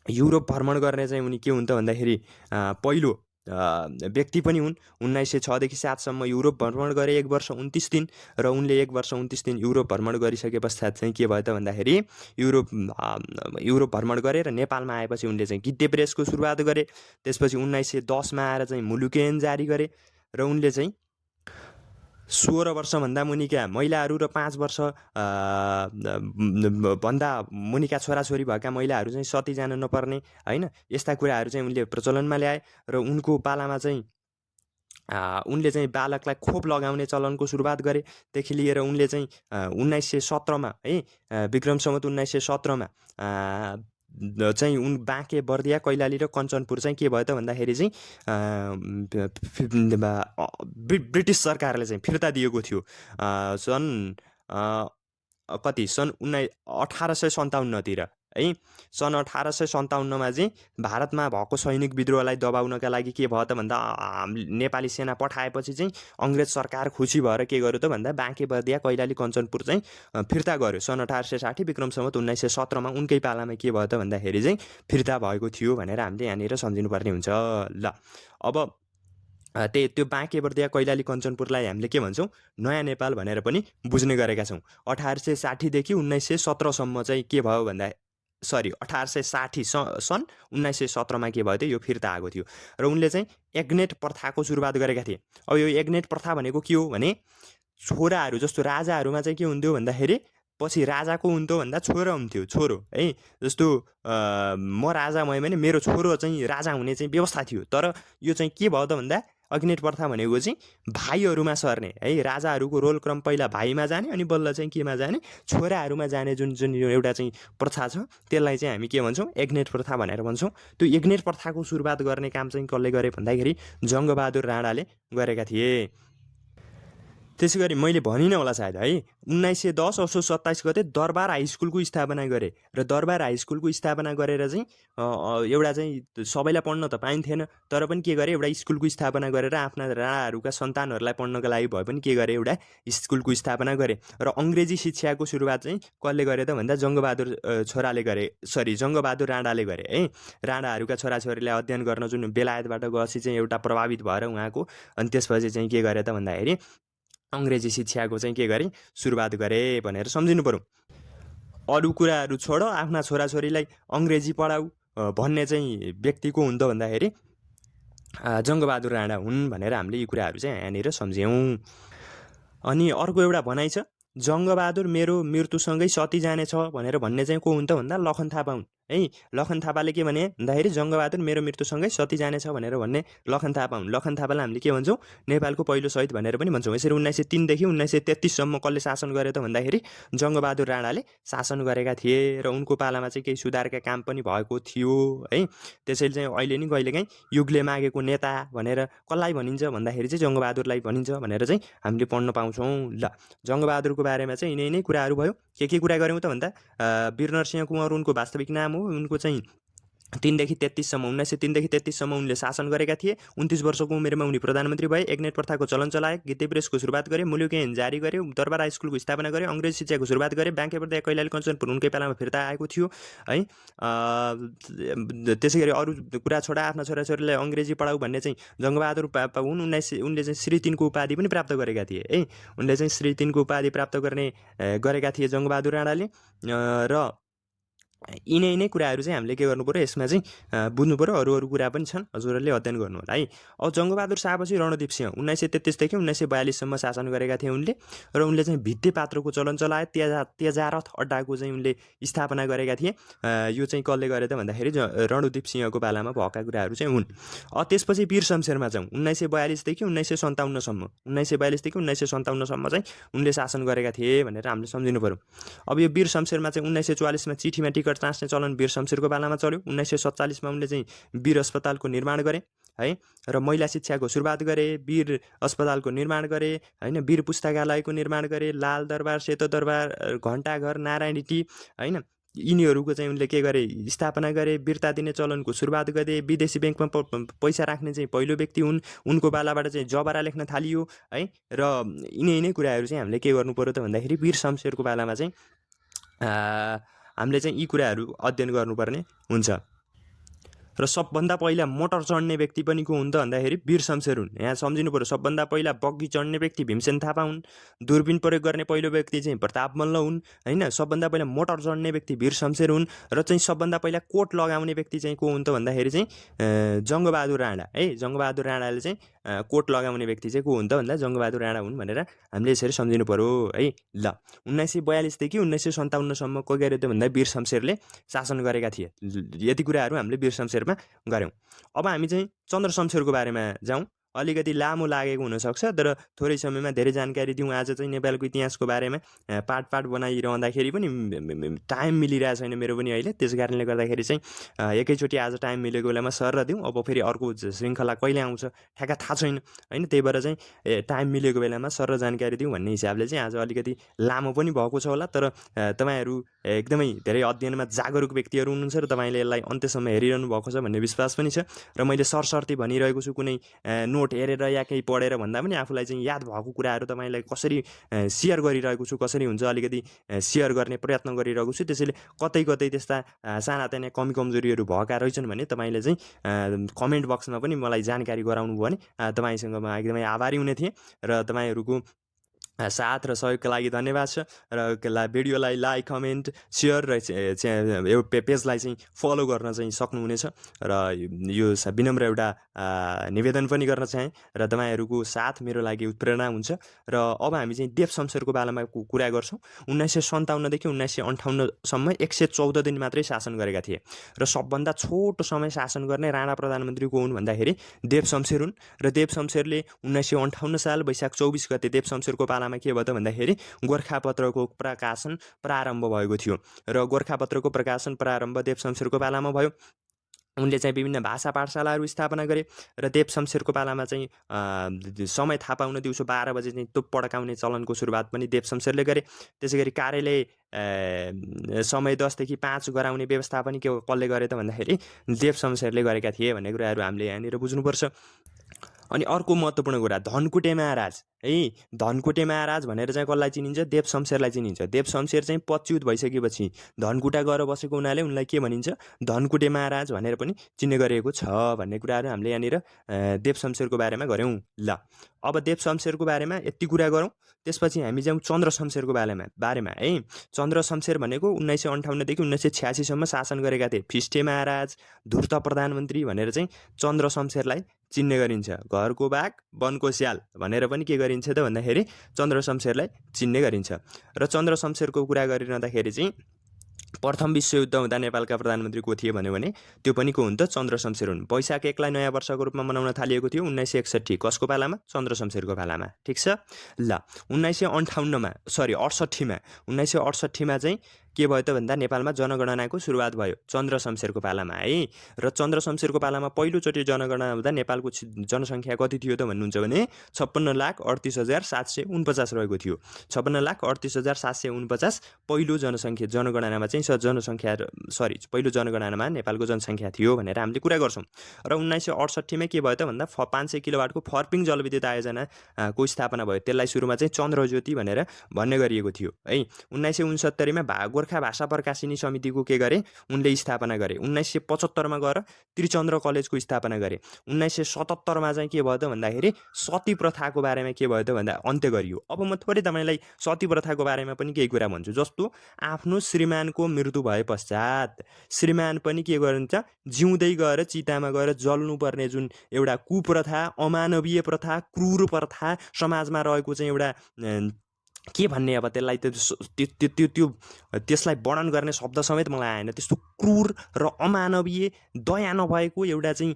युरोप भ्रमण गर्ने चाहिँ उनी के हुन् त भन्दाखेरि पहिलो व्यक्ति पनि हुन्। 1906 देखि 7सम्म युरोप भ्रमण गरे 1 वर्ष 29 दिन। र उनले 1 वर्ष 29 दिन युरोप भ्रमण गरिसके पश्चात चाहिँ के भयो त भन्दाखेरि युरोप भ्रमण गरे र नेपालमा आएपछि उनले चाहिँ गिद्धे प्रेसको सुरुवात गरे। त्यसपछि 1910मा आएर चाहिँ मुलुकेन जारी गरे। र उनले चाहिँ 16 वर्षभन्दा मुनिका महिलाहरू र 5 वर्ष भन्दा मुनिका छोराछोरी भएका महिलाहरू चाहिँ सती जान नपर्ने होइन, यस्ता कुराहरू चाहिँ उनले प्रचलनमा ल्याए र उनको पालामा चाहिँ उनले चाहिँ बालकलाई खोप लगाउने चलनको सुरुवात गरेदेखि लिएर उनले चाहिँ 1917मा है विक्रम सम्वत 1917मा चाहिँ बाँके, बर्दिया, कैलाली र कञ्चनपुर चाहिँ के भयो त भन्दाखेरि चाहिँ ब्रिटिस सरकारले चाहिँ फिर्ता दिएको थियो सन् 1857तिर है। सन् 1857मा चाहिँ भारतमा भएको सैनिक विद्रोहलाई दबाउनका लागि के भयो त भन्दा नेपाली सेना पठाएपछि चाहिँ अङ्ग्रेज सरकार खुसी भएर के गर्यो त भन्दा बाँके, बर्दिया, कैलाली, कञ्चनपुर चाहिँ फिर्ता गर्यो। सन् 1860 विक्रम सम्वत 1917मा उनकै पालामा के भयो त भन्दाखेरि चाहिँ फिर्ता भएको थियो भनेर हामीले यहाँनिर सम्झिनुपर्ने हुन्छ। ल अब त्यो बाँके, बर्दिया, कैलाली, कञ्चनपुरलाई हामीले के भन्छौँ, नयाँ नेपाल भनेर पनि बुझ्ने गरेका छौँ। 1860देखि 1917सम्म चाहिँ के भयो भन्दा 1860 सन् 1917मा के भयो त यो फिर्ता आएको थियो र उनले चाहिँ एग्नेट प्रथाको सुरुवात गरेका थिए। अब यो एग्नेट प्रथा भनेको के हो भने छोराहरू जस्तो राजाहरूमा चाहिँ के हुन्थ्यो भन्दाखेरि पछि राजाको हुन्थ्यो भन्दा छोरो हुन्थ्यो, छोरो है। जस्तो म राजा भएँ भने मेरो छोरो चाहिँ राजा हुने चाहिँ व्यवस्था थियो। तर यो चाहिँ के भयो त भन्दा अग्नेट प्रथा भनेको चाहिँ भाइहरूमा सर्ने है, राजाहरूको रोल क्रम पहिला भाइमा जाने अनि बल्ल चाहिँ केमा जाने, छोराहरूमा जाने जुन यो एउटा चाहिँ प्रथा छ त्यसलाई चाहिँ हामी के भन्छौँ, एग्नेट प्रथा भनेर भन्छौँ। त्यो एग्नेट प्रथाको सुरुवात गर्ने काम चाहिँ कसले गरे भन्दाखेरि जङ्गबहादुर राणाले गरेका थिए। त्यसै गरी मैले भनिनँ होला सायद है, 1910 असोज 27 गते दरबार हाई स्कुलको स्थापना गरे र दरबार हाई स्कुलको स्थापना गरेर चाहिँ एउटा चाहिँ सबैलाई पढ्न त पाइन्थेन, तर पनि के गरे एउटा स्कुलको स्थापना गरेर आफ्ना राणाहरूका सन्तानहरूलाई पढ्नका लागि भए पनि के गरे एउटा स्कुलको स्थापना गरे। र अङ्ग्रेजी शिक्षाको सुरुवात चाहिँ कसले गरे त भन्दा जङ्गबहादुर राणाले गरे है। राणाहरूका छोराछोरीलाई अध्ययन गर्न जुन बेलायतबाट गएपछि चाहिँ एउटा प्रभावित भएर उहाँको, अनि त्यसपछि चाहिँ के गरे त भन्दाखेरि अङ्ग्रेजी शिक्षाको चाहिँ के गरे, सुरुवात गरे भनेर सम्झिनु पर्यो। अरू कुराहरू छोड, आफ्ना छोराछोरीलाई अङ्ग्रेजी पढाऊ भन्ने चाहिँ व्यक्तिको हुन्छ भन्दाखेरि जङ्गबहादुर राणा हुन् भनेर हामीले यी कुराहरू चाहिँ यहाँनिर सम्झ्यौँ। अनि अर्को एउटा भनाइ छ, जङ्गबहादुर मेरो मृत्युसँगै सती जानेछ भनेर भन्ने चाहिँ को हुन्छ भन्दा लखन थापा हुन् है। लखन थापाले के भने भन्दाखेरि जङ्गबहादुर मेरो मृत्युसँगै सती जानेछ भनेर भन्ने लखन थापा हुन्। लखन थापालाई हामीले के भन्छौँ, नेपालको पहिलो शहीद भनेर पनि भन्छौँ। यसरी 1903देखि 1933सम्म कसले शासन गरे त भन्दाखेरि जङ्गबहादुर राणाले शासन गरेका थिए र उनको पालामा चाहिँ केही सुधारका काम पनि भएको थियो है। त्यसैले चाहिँ अहिले नि कहिलेकाहीँ युगले मागेको नेता भनेर कसलाई भनिन्छ भन्दाखेरि चाहिँ जङ्गबहादुरलाई भनिन्छ भनेर चाहिँ हामीले पढ्न पाउँछौँ। ल जङ्गबहादुरको बारेमा चाहिँ यिनै कुराहरू भयो। के कुरा गऱ्यौँ त भन्दा वीरनरसिंह कुँवर उनको वास्तविक नाम हो। उनको चाहिँ 3देखि 33सम्म 1903देखि 33सम्म उनले शासन गरेका थिए। 29 वर्षको उमेरमा उनी प्रधानमन्त्री भए। एग्नेट प्रथाको चलन चलाए, गीते प्रेसको सुरुवात गरे, मुलुक ऐन जारी गरे, दरबार हाई स्कुलको स्थापना गरे, अङ्ग्रेजी शिक्षाको सुरुवात गरे, बाँके बर्दिया कैलाली कञ्चनपुर उनकै पालामा फिर्ता आएको थियो है। त्यसै गरी अरू कुरा छोडा आफ्ना छोराछोरीलाई अङ्ग्रेजी पढाऊ भन्ने चाहिँ जङ्गबहादुर हुन्। उनले चाहिँ श्री 3 को उपाधि पनि प्राप्त गरेका थिए है। उनले चाहिँ श्री 3 को उपाधि प्राप्त गरेका थिए जङ्गबहादुर राणाले। र यिनै कुराहरू चाहिँ हामीले के गर्नु पऱ्यो, यसमा चाहिँ बुझ्नु पऱ्यो। अरू कुरा पनि छन्, हजुरहरूले अध्ययन गर्नु होला है। अब जङ्गबहादुर शाहपछि रणदीप सिंह 1933देखि 1942सम्म शासन गरेका थिए उनले। र उनले चाहिँ भित्ते पात्रोको चलन चलाए। तेजारथ अड्डाको चाहिँ उनले स्थापना गरेका थिए। यो चाहिँ कसले गरे त भन्दाखेरि रणदीप सिंहको पालामा भएका कुराहरू चाहिँ हुन्। त्यसपछि वीर शमशेरमा जाउँ। 1942देखि 1957सम्म 1942देखि 1957सम्म चाहिँ उनले शासन गरेका थिए भनेर हामीले सम्झिनु पऱ्यो। अब यो वीर शमशेरमा चाहिँ 1944मा चिठीमा टिकट टाँस्ने चलन वीर शमशेरको पालामा चल्यो। 1947मा उनले चाहिँ वीर अस्पतालको निर्माण गरे है र महिला शिक्षाको सुरुवात गरे, वीर अस्पतालको निर्माण गरे हैन, वीर पुस्तकालयको निर्माण गरे, लाल दरबार, सेतो दरबार, घण्टाघर, नारायणी टी हैन, यिनीहरूको चाहिँ उनले के गरे, स्थापना गरे। वीरता दिने चलनको सुरुवात गरे। विदेशी ब्याङ्कमा पैसा राख्ने चाहिँ पहिलो व्यक्ति हुन्। उनको पालाबाट चाहिँ जबरा लेख्न थालियो है। र यिनै कुराहरू चाहिँ हामीले के गर्नु पर्यो त भन्दाखेरि वीर शमशेरको पालामा चाहिँ हामीले चाहिँ यी कुराहरू अध्ययन गर्नुपर्ने हुन्छ। र सबभन्दा पहिला मोटर चढ्ने व्यक्ति पनि को हुन् त भन्दाखेरि वीर शमशेर हुन्। यहाँ सम्झिनु पऱ्यो, सबभन्दा पहिला बग्गी चढ्ने व्यक्ति भीमसेन थापा हुन्, दूरबिन प्रयोग गर्ने पहिलो व्यक्ति चाहिँ प्रताप मल्ल हुन् होइन, सबभन्दा पहिला मोटर चढ्ने व्यक्ति वीर शमशेर हुन्, र चाहिँ सबभन्दा पहिला कोट लगाउने व्यक्ति चाहिँ को हुन् त भन्दाखेरि चाहिँ जङ्गबहादुर राणा है। जङ्गबहादुर राणाले चाहिँ कोट लगाउने व्यक्ति चाहिँ को हुन् त भन्दा जङ्गबहादुर राणा हुन् भनेर हामीले यसरी सम्झिनु पऱ्यो है। ल 1942 देखि 1957सम्म को गरे त भन्दा वीर शमशेरले शासन गरेका थिए। यति कुराहरू हामीले वीर शमशेरमा गऱ्यौँ। अब हामी चाहिँ चन्द्र शमशेरको बारेमा जाउँ। अलिकति लामो लागेको हुनसक्छ, तर थोरै समयमा धेरै जानकारी दिउँ। आज चाहिँ नेपालको इतिहासको बारेमा पाठ बनाइरहँदाखेरि पनि टाइम मिलिरहेको छैन मेरो पनि अहिले, त्यस कारणले गर्दाखेरि चाहिँ एकैचोटि आज टाइम मिलेको बेलामा सर दिउँ। अब फेरि अर्को श्रृङ्खला कहिले आउँछ ठ्याक्क थाहा छैन होइन, त्यही भएर चाहिँ टाइम मिलेको बेलामा सर जानकारी दिउँ भन्ने हिसाबले चाहिँ आज अलिकति लामो पनि भएको छ होला। तर तपाईँहरू एकदमै धेरै अध्ययनमा जागरुक व्यक्तिहरू हुनुहुन्छ र तपाईँले यसलाई अन्त्यसम्म हेरिरहनु भएको छ भन्ने विश्वास पनि छ। र मैले सरसर्ती भनिरहेको छु, कुनै नोट हेरेर या केही पढेर भन्दा पनि आफूलाई चाहिँ याद भएको कुराहरू तपाईँलाई कसरी सेयर गरिरहेको छु, कसरी हुन्छ अलिकति सेयर गर्ने प्रयत्न गरिरहेको छु। त्यसैले कतै कतै त्यस्ता सानातिना कमी कमजोरीहरू भएका रहेछन् भने तपाईँले चाहिँ कमेन्ट बक्समा पनि मलाई जानकारी गराउनु भयो भने तपाईँसँग म एकदमै आभारी हुने थिएँ। र तपाईँहरूको साथ र सहयोगका लागि धन्यवाद छ। र भिडियोलाई लाइक, कमेन्ट, सेयर र पेजलाई चाहिँ फलो गर्न चाहिँ सक्नुहुनेछ। र यो विनम्र एउटा निवेदन पनि गर्न चाहेँ, र तपाईँहरूको साथ मेरो लागि उत्प्रेरणा हुन्छ। र अब हामी चाहिँ देव शमशेरको बारेमा कुरा गर्छौँ। 1957 देखि 1958सम्म 114 दिन मात्रै शासन गरेका थिए, र सबभन्दा छोटो समय शासन गर्ने राणा प्रधानमन्त्री को हुन् भन्दाखेरि देव शमशेर हुन्। र देव शमशेरले 1958 साल वैशाख 24 गते देव शमशेरको पालामा के भयो त भन्दाखेरि गोर्खापत्रको प्रकाशन प्रारम्भ भएको थियो, र गोर्खापत्रको प्रकाशन प्रारम्भ देव शमशेरको पालामा भयो। उनले चाहिँ विभिन्न भाषा पाठशालाहरू स्थापना गरे, र देव शमशेरको पालामा चाहिँ समय थाहा पाउन दिउँसो 12 बजे चाहिँ तोप पड्काउने चलनको सुरुवात पनि देव शमशेरले गरे। त्यसै गरी कार्यालय समय 10 देखि 5 गराउने व्यवस्था पनि कसले गरे त भन्दाखेरि देव शमशेरले गरेका थिए भन्ने कुराहरू हामीले यहाँनिर बुझ्नुपर्छ। अनि अर्को महत्त्वपूर्ण कुरा, धनकुटे महाराज है। धनकुटे महाराज भनेर चाहिँ कसलाई चिनिन्छ? देव शमशेरलाई चिनिन्छ। देव शमशेर चाहिँ पच्युत भइसकेपछि धनकुटा गएर बसेको हुनाले उनलाई के भनिन्छ? धनकुटे महाराज भनेर पनि चिन्ने गरिएको छ भन्ने कुराहरू हामीले यहाँनिर देव शमशेरको बारेमा गऱ्यौँ। ल अब देव शमशेरको बारेमा यति कुरा गरौँ, त्यसपछि हामी जाउँ चन्द्र शमशेरको बारेमा है। चन्द्र शमशेर भनेको 1958 देखि 1986सम्म शासन गरेका थिए। फिस्टे महाराज, धूर्त प्रधानमन्त्री भनेर चाहिँ चन्द्र शमशेरलाई चिन्ने गरिन्छ। घरको बाघ वनको स्याल भनेर पनि के गरिन्छ त भन्दाखेरि चन्द्र शमशेरलाई चिन्ने गरिन्छ। र चन्द्र शमशेरको कुरा गरिरहँदाखेरि चाहिँ प्रथम विश्वयुद्ध हुँदा नेपालका प्रधानमन्त्री को थिए भन्यो भने त्यो पनि को हुन् त? चन्द्र शमशेर हुन्। वैशाख 1 लाई नयाँ वर्षको रूपमा मनाउन थालिएको थियो 1961। कसको पालामा? चन्द्र शमशेरको पालामा। ठिक छ। ल 1968मा चाहिँ के भयो त भन्दा नेपालमा जनगणनाको सुरुवात भयो चन्द्र शमशेरको पालामा है। र चन्द्र शमशेरको पालामा पहिलोचोटि जनगणना हुँदा नेपालको जनसङ्ख्या कति थियो त भन्नुहुन्छ भने 56,38,749 रहेको थियो। 56,38,749 पहिलो जनगणनामा चाहिँ पहिलो जनगणनामा नेपालको जनसङ्ख्या थियो भनेर हामीले कुरा गर्छौँ। र 1968मा के भयो त भन्दा 500 किलोवाटको फर्पिङ जलविद्युत आयोजना को स्थापना भयो। त्यसलाई सुरुमा चाहिँ चन्द्रज्योति भनेर भन्ने गरिएको थियो है। 1969मा गोर्खा भाषा प्रकाशिनी समितिको के गरे? उनले स्थापना गरे। 1975मा गएर त्रिचन्द्र कलेजको स्थापना गरे। 1977मा चाहिँ के भयो त भन्दाखेरि सती प्रथाको बारेमा के भयो त भन्दा अन्त्य गरियो। अब म थोरै तपाईँलाई सती प्रथाको बारेमा पनि केही कुरा भन्छु। जस्तो आफ्नो श्रीमानको मृत्यु भए पश्चात श्रीमान पनि के गरिन्छ? जिउँदै गएर चितामा गएर जल्नुपर्ने जुन एउटा कुप्रथा, अमानवीय प्रथा, क्रूर प्रथा समाजमा रहेको चाहिँ एउटा के भन्ने, अब त्यसलाई त्यसलाई वर्णन गर्ने शब्द समेत मलाई आएन। त्यस्तो क्रूर र अमानवीय, दया नभएको एउटा चाहिँ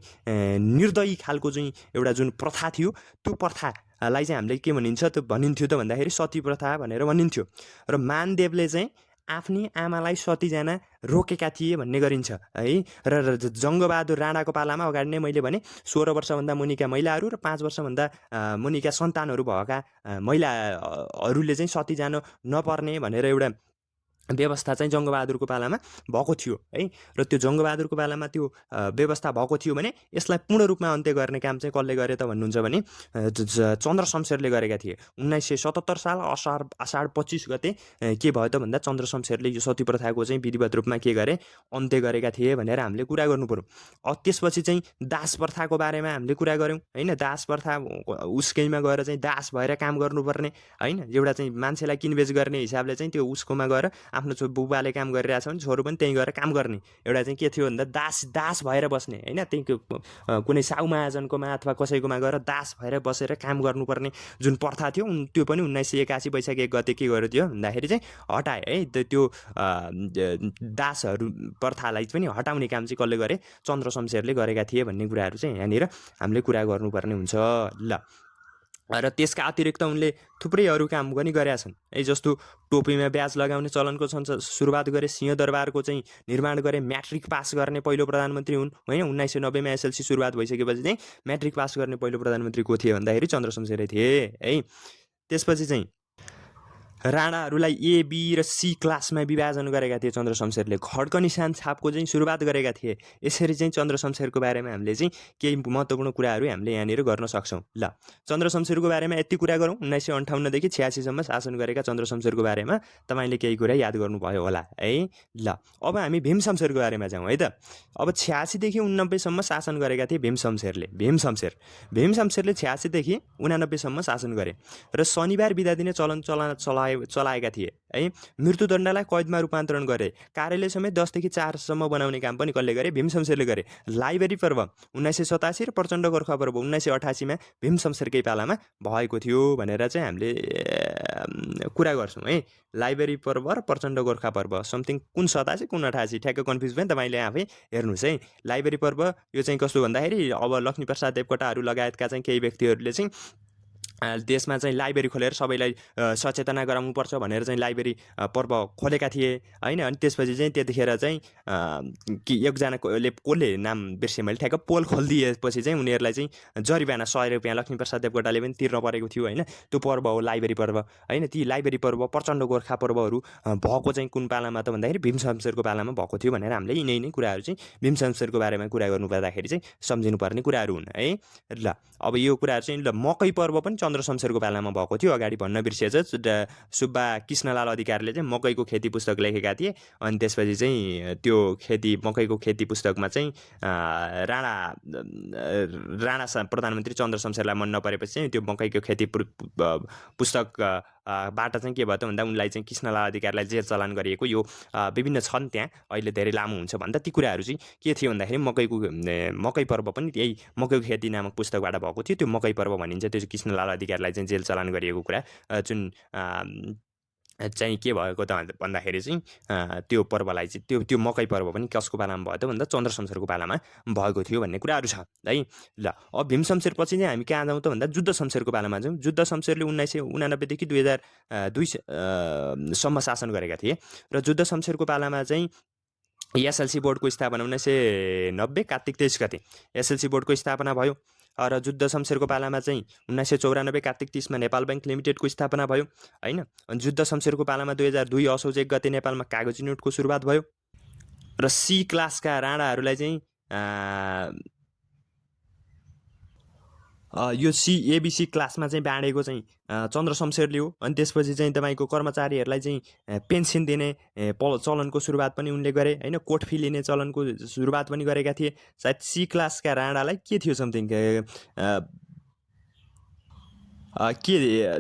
निर्दयी खालको चाहिँ एउटा जुन प्रथा थियो, त्यो प्रथालाई चाहिँ हामीले के भनिन्थ्यो त भन्दाखेरि सती प्रथा भनेर भनिन्थ्यो। र मानदेवले चाहिँ आफ्नी आमालाई सती जान रोकेका थिए भन्ने गरिन्छ है। र जङ्गबहादुर राणाको पालामा अगाडि नै मैले भने 16 वर्षभन्दा मुनिका महिलाहरू र 5 वर्षभन्दा मुनिका सन्तानहरू भएका महिलाहरूले चाहिँ सती जान नपर्ने भनेर एउटा व्यवस्था चाहिँ जङ्गबहादुरको पालामा भएको थियो है। र त्यो जङ्गबहादुरको पालामा त्यो व्यवस्था भएको थियो भने यसलाई पूर्ण रूपमा अन्त्य गर्ने काम चाहिँ कसले गरे त भन्नुहुन्छ भने चन्द्र शमशेरले गरेका थिए। 1977 साल असाढ 25 गते के भयो त भन्दा चन्द्र शमशेरले यो सती प्रथाको चाहिँ विधिवत रूपमा के गरे, अन्त्य गरेका थिए भनेर हामीले कुरा गर्नु पर्यो। त्यसपछि चाहिँ दास प्रथाको बारेमा हामीले कुरा गऱ्यौँ होइन। दास प्रथा उसकैमा गएर चाहिँ दास भएर काम गर्नुपर्ने होइन। एउटा चाहिँ मान्छेलाई किनबेच गर्ने हिसाबले चाहिँ त्यो उसकोमा गएर आफ्नो बुबाले काम गरिरहेछ भने छोरो पनि त्यहीँ गएर काम गर्ने एउटा चाहिँ के थियो भन्दा दास भएर बस्ने होइन। त्यही कुनै साउ महाजनकोमा अथवा कसैकोमा गएर दास भएर बसेर काम गर्नुपर्ने जुन प्रथा थियो त्यो पनि 1981 वैशाख 1 गते के गर्यो थियो भन्दाखेरि चाहिँ हटाए है। त्यो दासहरू प्रथालाई पनि हटाउने काम चाहिँ कसले गरे, चन्द्र शमशेरले गरेका थिए भन्ने कुराहरू चाहिँ यहाँनिर हामीले कुरा गर्नुपर्ने हुन्छ ल। र त्यसका अतिरिक्त उनले थुप्रै अरू काम पनि गरेका छन् है। जस्तो टोपीमा ब्याज लगाउने चलनको सुरुवात गरे, सिंहदरबारको चाहिँ निर्माण गरे, म्याट्रिक पास गर्ने पहिलो प्रधानमन्त्री हुन् होइन। 1990 मा एसएलसी सुरुवात भइसकेपछि चाहिँ म्याट्रिक पास गर्ने पहिलो प्रधानमन्त्री को थिए भन्दाखेरि चन्द्र शमशेरै थिए है। त्यसपछि चाहिँ राणाहरूलाई ए, बी र सी क्लासमा विभाजन गरेका थिए चन्द्र शमशेरले। खड्क निशान छापको चाहिँ सुरुवात गरेका थिए। यसरी चाहिँ चन्द्र शमशेरको बारेमा हामीले चाहिँ केही महत्त्वपूर्ण कुराहरू हामीले यहाँनिर गर्न सक्छौँ ल। चन्द्र शमशेरको बारेमा यति कुरा गरौँ। 1958 देखि 86 सम्म शासन गरेका चन्द्र शमशेरको बारेमा तपाईँले केही कुरा याद गर्नुभयो होला है ल। अब हामी भीम शमशेरको बारेमा जाउँ है त। अब 86 देखि 89 सम्म शासन गरेका थिए भीम शमशेरले। भीम शमशेरले 86 देखि 89 सम्म शासन गरे र शनिबार बिदा दिने चलाएका थिए है। मृत्युदण्डलाई कैदमा रूपान्तरण गरे। कार्यालय समेत 10 देखि 4 सम्म बनाउने काम पनि कसले गरे, भीम शमशेरले गरे। लाइब्रेरी पर्व 1987 र प्रचण्ड गोर्खा पर्व 1988 मा भीम शमशेरकै पालामा भएको थियो भनेर चाहिँ हामीले कुरा गर्छौँ है। लाइब्रेरी पर्व र प्रचण्ड गोर्खा पर्व समथिङ कुन 87 कुन 88 ठ्याक्क कन्फ्युज भयो तपाईँले आफै हेर्नुहोस् है। लाइब्रेरी पर्व यो चाहिँ कस्तो भन्दाखेरि अब लक्ष्मीप्रसाद देवकोटाहरू लगायतका चाहिँ केही व्यक्तिहरूले चाहिँ देशमा चाहिँ लाइब्रेरी खोलेर सबैलाई सचेतना गराउनुपर्छ भनेर चाहिँ लाइब्रेरी पर्व खोलेका थिए होइन। अनि त्यसपछि चाहिँ त्यतिखेर चाहिँ कि एकजनाले कसले नाम बिर्सेँ मैले ठ्याक्क पोल खोलिदिएपछि चाहिँ उनीहरूलाई चाहिँ जरिवाना 100 रुपियाँ लक्ष्मीप्रसाद देवकोटाले पनि तिर्न परेको थियो होइन। त्यो पर्व हो लाइब्रेरी पर्व होइन। ती लाइब्रेरी पर्व प्रचण्ड गोर्खा पर्वहरू भएको चाहिँ कुन पालामा त भन्दाखेरि भीम शमशेरको पालामा भएको थियो भनेर हामीले यिनै कुराहरू चाहिँ भीम शमशेरको बारेमा कुरा गर्नुपर्दाखेरि चाहिँ सम्झिनुपर्ने कुराहरू हुन् है ल। अब यो कुराहरू चाहिँ ल मकै पर्व पनि चन्द्र शमशेरको पालामा भएको थियो। अगाडि भन्न बिर्सिएछ सुब्बा कृष्णलाल अधिकारीले चाहिँ मकैको खेती पुस्तक लेखेका थिए। अनि त्यसपछि चाहिँ त्यो मकैको खेती पुस्तकमा चाहिँ राणा प्रधानमन्त्री चन्द्र शमशेरलाई मन नपरेपछि चाहिँ त्यो मकैको खेती पुस्तक बाट चाहिँ के भयो त भन्दा उनलाई चाहिँ कृष्णलाल अधिकारीलाई जेल चलान गरिएको यो विभिन्न छन् त्यहाँ। अहिले धेरै लामो हुन्छ भन्दा ती कुराहरू चाहिँ के थियो भन्दाखेरि मकै पर्व पनि यही मकैको खेती नामक पुस्तकबाट भएको थियो। त्यो मकै पर्व भनिन्छ। त्यो कृष्णलाल अधिकारीलाई चाहिँ जेल चलान गरिएको कुरा जुन चाहिँ के भएको त भन्दाखेरि चाहिँ त्यो पर्वलाई चाहिँ त्यो मकै पर्व पनि कसको पालामा भयो त भन्दा चन्द्र शमशेरको पालामा भएको थियो भन्ने कुराहरू छ है ल। अब भीम शमशेर पछि चाहिँ हामी कहाँ जाउँ त भन्दा जुद्ध शमशेरको पालामा जाउँ। जुद्ध शमशेरले 1989 देखि 2002 सम्म शासन गरेका थिए र जुद्ध शमशेरको पालामा चाहिँ एसएलसी बोर्डको स्थापना 1990 कार्तिक 23 गते एसएलसी बोर्डको स्थापना भयो। र जुद्ध शमशेरको पालामा चाहिँ 1994 कार्तिक 30 मा नेपाल बैंक लिमिटेडको स्थापना भयो होइन। अनि जुद्ध शमशेरको पालामा 2002 असोज 1 गते नेपालमा कागजी नोटको सुरुवात भयो र सी क्लासका राणाहरूलाई चाहिँ यो एबिसी क्लासमा चाहिँ बाँडेको चाहिँ चन्द्र शमशेरले हो। अनि त्यसपछि चाहिँ तपाईँको कर्मचारीहरूलाई चाहिँ पेन्सन दिने चलनको सुरुवात पनि उनले गरे होइन। कोठ फी लिने चलनको सुरुवात पनि गरेका थिए। सायद सी क्लासका राणालाई के थियो समथिङ के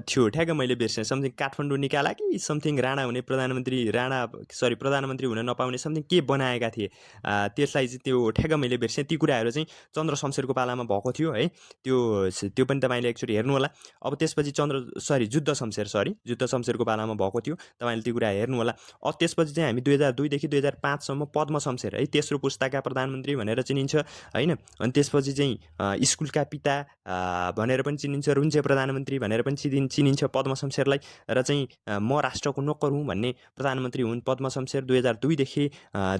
थियो ठ्याक्क मैले बिर्सेँ। समथिङ काठमाडौँ निकाला कि समथिङ प्रधानमन्त्री हुन नपाउने समथिङ के बनाएका थिए त्यसलाई चाहिँ त्यो ठ्याक्क मैले बिर्सेँ। ती कुराहरू चाहिँ चन्द्र शमशेरको पालामा भएको थियो है। त्यो पनि तपाईँले एकचोटि हेर्नु होला। अब त्यसपछि जुद्ध शमशेरको पालामा भएको थियो। तपाईँले त्यो कुरा हेर्नु होला। अब त्यसपछि चाहिँ हामी 2002 देखि 2005 सम्म पद्म शमशेर है तेस्रो पुस्ताका प्रधानमन्त्री भनेर चिनिन्छ होइन। अनि त्यसपछि चाहिँ स्कुलका पिता भनेर पनि चिनिन्छ, रुन्चे प्रधानमन्त्री भनेर पनि चिनिन्छ पद्म शमशेरलाई। र चाहिँ म राष्ट्रको नोकर हुँ भन्ने प्रधानमन्त्री हुन् पद्म शमशेर। 2002 देखि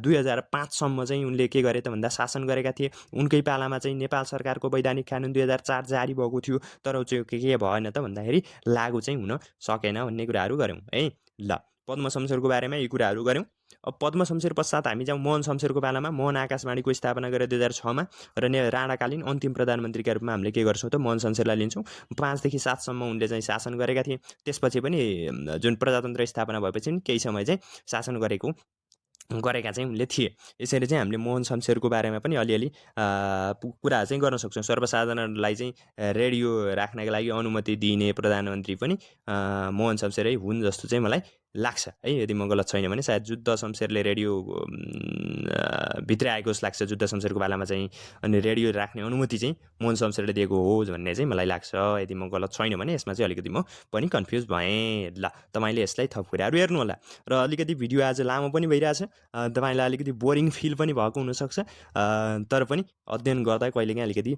2005 सम्म चाहिँ उनले के गरे त भन्दा शासन गरेका थिए। उनकै पालामा चाहिँ नेपाल सरकारको वैधानिक कानुन 2004 जारी भएको थियो तर चाहिँ के भएन त भन्दाखेरि लागू चाहिँ हुन सकेन भन्ने कुराहरू गऱ्यौँ है ल। पद्म शमशेरको बारेमा यी कुराहरू गऱ्यौँ। अब पद्म शमशेर पश्चात हामी जाउँ मोहन शमशेरको पालामा। मोहन आकाशवाणीको स्थापना गरेर 2006मा र राणाकालीन अन्तिम प्रधानमन्त्रीका रूपमा हामीले के गर्छौँ त मोहन शमशेरलाई लिन्छौँ। 5 देखि 7 सम्म उनले चाहिँ शासन गरेका थिए। त्यसपछि पनि जुन प्रजातन्त्र स्थापना भएपछि पनि केही समय चाहिँ शासन गरेका चाहिँ उनले थिए। यसरी चाहिँ हामीले मोहन शमशेरको बारेमा पनि अलिअलि कुरा चाहिँ गर्न सक्छौँ। सर्वसाधारणलाई चाहिँ रेडियो राख्नका लागि अनुमति दिने प्रधानमन्त्री पनि मोहन शमशेरै हुन् जस्तो चाहिँ मलाई लाग्छ है, यदि म गलत छैन भने। सायद जुद्ध शमशेरले रेडियो भित्रै आएको जस्तो लाग्छ जुद्ध शमशेरको पालामा चाहिँ, अनि रेडियो राख्ने अनुमति चाहिँ मोहन शमशेरले दिएको हो भन्ने चाहिँ मलाई लाग्छ, यदि म गलत छैन भने। यसमा चाहिँ अलिकति म पनि कन्फ्युज भएँ। ल तपाईँले यसलाई थप कुराहरू हेर्नु होला। र अलिकति भिडियो आज लामो पनि भइरहेछ, तपाईँलाई अलिकति बोरिङ फिल पनि भएको हुनसक्छ, तर पनि अध्ययन गर्दा कहिलेकाहीँ अलिकति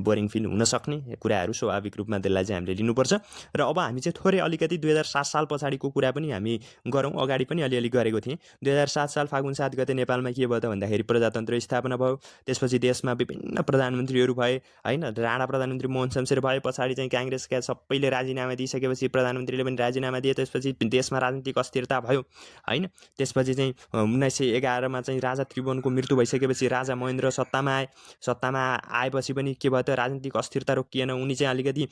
बोरिङ फिल हुनसक्ने कुराहरू स्वाभाविक रूपमा त्यसलाई चाहिँ हामीले लिनुपर्छ। र अब हामी चाहिँ थोरै अलिकति 2007 साल पछाडिको कुरा पनि हामी गरौँ। अगाडि पनि अलिअलि गरेको थिएँ। 2007 साल फागुन 7 गते नेपालमा के भयो त भन्दाखेरि प्रजातन्त्र स्थापना भयो। त्यसपछि देशमा विभिन्न प्रधानमन्त्रीहरू भए होइन। राणा प्रधानमन्त्री मोहन शमशेर भए, पछाडि चाहिँ काङ्ग्रेसका सबैले राजीनामा दिइसकेपछि प्रधानमन्त्रीले पनि राजीनामा दिए। त्यसपछि देशमा राजनीतिक अस्थिरता भयो होइन। त्यसपछि चाहिँ 1911मा चाहिँ राजा त्रिभुवनको मृत्यु भइसकेपछि राजा महेन्द्र सत्तामा आए। सत्तामा आएपछि पनि के भयो त राजनीतिक अस्थिरता रोकिएन। उनी चाहिँ अलिकति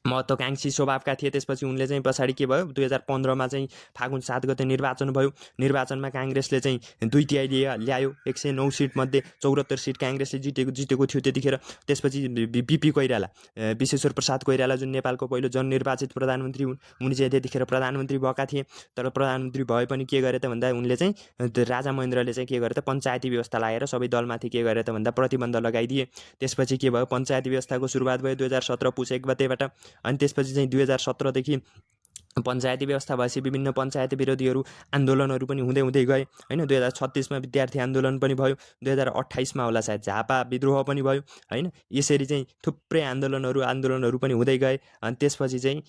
महत्त्वकाङ्क्षी स्वभावका थिए। त्यसपछि उनले चाहिँ पछाडि के भयो 2015मा चाहिँ फागुन 7 गते निर्वाचन भयो। निर्वाचनमा काङ्ग्रेसले चाहिँ 2/3 ल्यायो। 109 सिटमध्ये 74 सिट काङ्ग्रेसले जितेको थियो त्यतिखेर। त्यसपछि बिपी कोइराला, विश्वेश्वर प्रसाद कोइराला जुन नेपालको पहिलो जननिर्वाचित प्रधानमन्त्री हुन्, उनी चाहिँ त्यतिखेर प्रधानमन्त्री भएका थिए। तर प्रधानमन्त्री भए पनि के गरे त भन्दा उनले चाहिँ राजा महेन्द्रले चाहिँ के गरे त पञ्चायती व्यवस्था लगाएर सबै दलमाथि के गरे त भन्दा प्रतिबन्ध लगाइदिए। त्यसपछि के भयो पञ्चायती व्यवस्थाको सुरुवात भयो 2017 पुस 1 गतेबाट। अनि त्यसपछि चाहिँ 2017देखि पञ्चायती व्यवस्था भएपछि विभिन्न पञ्चायती विरोधीहरू आन्दोलनहरू पनि हुँदै गए होइन। 2036मा विद्यार्थी आन्दोलन पनि भयो। 2028मा होला सायद झापा विद्रोह पनि भयो होइन। यसरी चाहिँ थुप्रै आन्दोलनहरू पनि हुँदै गए। अनि त्यसपछि चाहिँ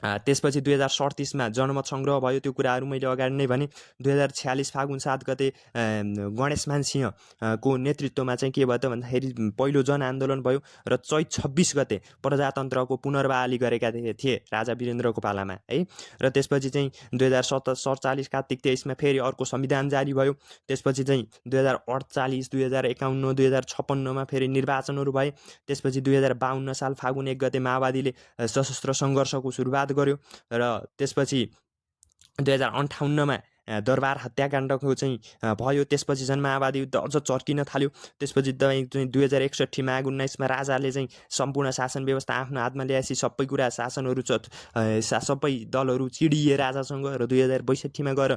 2037मा जनमत सङ्ग्रह भयो। त्यो कुराहरू मैले अगाडि नै भने। 2046 फागुन 7 गते गणेशमान सिंहको नेतृत्वमा चाहिँ के भयो त भन्दाखेरि पहिलो जनआन्दोलन भयो। र चैत 26 गते प्रजातन्त्रको पुनर्बहाली गरेका थिए राजा वीरेन्द्रको पालामा है। र त्यसपछि चाहिँ 2047 कार्तिक 23मा फेरि अर्को संविधान जारी भयो। त्यसपछि चाहिँ 2048, 2051, 2056मा फेरि निर्वाचनहरू भए। त्यसपछि 2052 साल फागुन 1 गते माओवादीले सशस्त्र सङ्घर्षको सुरुवात गर्यो। र त्यसपछि 2058मा दरबार हत्याकाण्डको चाहिँ भयो। त्यसपछि झन् माओवादी युद्ध अझ चर्किन थाल्यो। त्यसपछि 2061 माघ 19मा राजाले चाहिँ सम्पूर्ण शासन व्यवस्था आफ्नो हातमा ल्याएपछि सबै कुरा शासनहरू सबै दलहरू चिडिए राजासँग। र 2062मा गएर